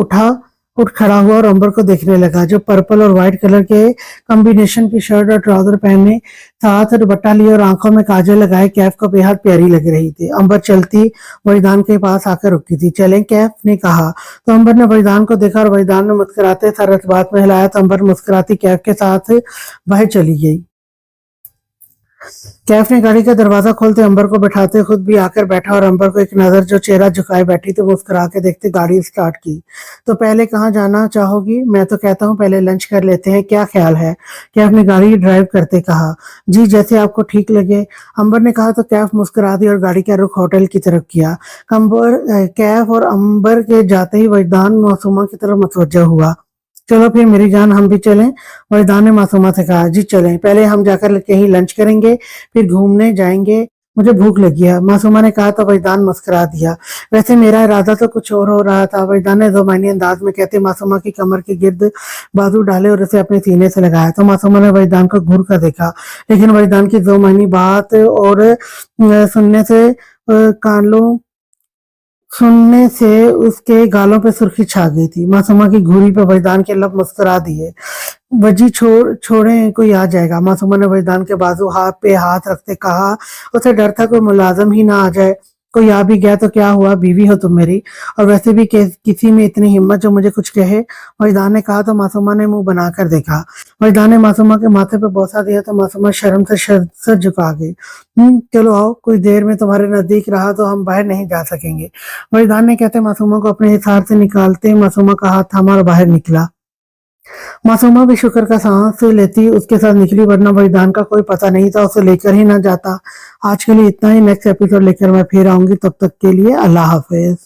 उठ खड़ा हुआ और अंबर को देखने लगा, जो पर्पल और व्हाइट कलर के कॉम्बिनेशन की शर्ट और ट्राउजर पहने, साथ दुपट्टा लिए और आंखों में काजल लगाए कैफ को बेहद प्यारी लग रही थी। अंबर चलती वैदान के पास आकर रुकी थी। चलें, कैफ ने कहा तो अंबर ने वैदान को देखा और वैदान ने मुस्कुराते सर इस बात में हिलाया तो अंबर मुस्कुराती कैफ के साथ बाहर चली गई। कैफ ने गाड़ी का दरवाजा खोलते अंबर को बैठाते खुद भी आकर बैठा और अंबर को एक नजर जो चेहरा झुकाए बैठी तो मुस्कुरा के देखते गाड़ी स्टार्ट की। तो पहले कहाँ जाना चाहोगी? मैं तो कहता हूँ पहले लंच कर लेते हैं, क्या ख्याल है? कैफ ने गाड़ी ड्राइव करते कहा। जी, जैसे आपको ठीक लगे, अंबर ने कहा तो कैफ मुस्कुरा दी और गाड़ी का रुख होटल की तरफ किया। कैफ और अंबर के जाते ही वैदान मासूमा की तरफ मुतवज्जह हुआ। चलो फिर मेरी जान, हम भी चलें? वैदान ने मासूमा से कहा। जी चलें, पहले हम जाकर कहीं लंच करेंगे, फिर घूमने जाएंगे, मुझे भूख लगी है, मासूमा ने कहा तो वैदान मुस्कुरा दिया। वैसे मेरा इरादा तो कुछ और हो रहा था, वैदान ने ज़ुबानी अंदाज में कहते मासूमा की कमर के गिर्द बाजू डाले और उसे अपने सीने से लगाया। तो मासूमा ने वैदान को घूर कर देखा, लेकिन वैदान की ज़ुबानी बात और सुनने से कानों सुनने से उसके गालों पे सुर्खी छा गई थी। मासूमा की घूरी पे वैदान के लब मुस्कुरा दिए। वजी छोड़े, कोई आ जाएगा। मासूमा ने वैदान के बाजू हाथ पे हाथ रखते कहा। उसे डर था कोई मुलाजिम ही ना आ जाए। कोई आ भी गया तो क्या हुआ, बीवी हो तुम मेरी, और वैसे भी किसी में इतनी हिम्मत जो मुझे कुछ कहे? वैदान ने कहा तो मासूमा ने मुंह बनाकर देखा। वैदान ने मासूमा के माथे पे बोसा दिया तो मासूमा शर्म से सर झुका गई। चलो आओ, कुछ देर में तुम्हारे नजदीक रहा तो हम बाहर नहीं जा सकेंगे। वैदान ने कहते मासूमा को अपने हिसार से निकालते मासूमा का हाथ थामा और बाहर निकला। मासूमा भी शुक्र का सांस लेती उसके साथ निकली, वरना वैदान का कोई पता नहीं था, उसे लेकर ही ना जाता। आज के लिए इतना ही, नेक्स्ट एपिसोड लेकर मैं फिर आऊंगी, तब तक के लिए अल्लाह हाफिज।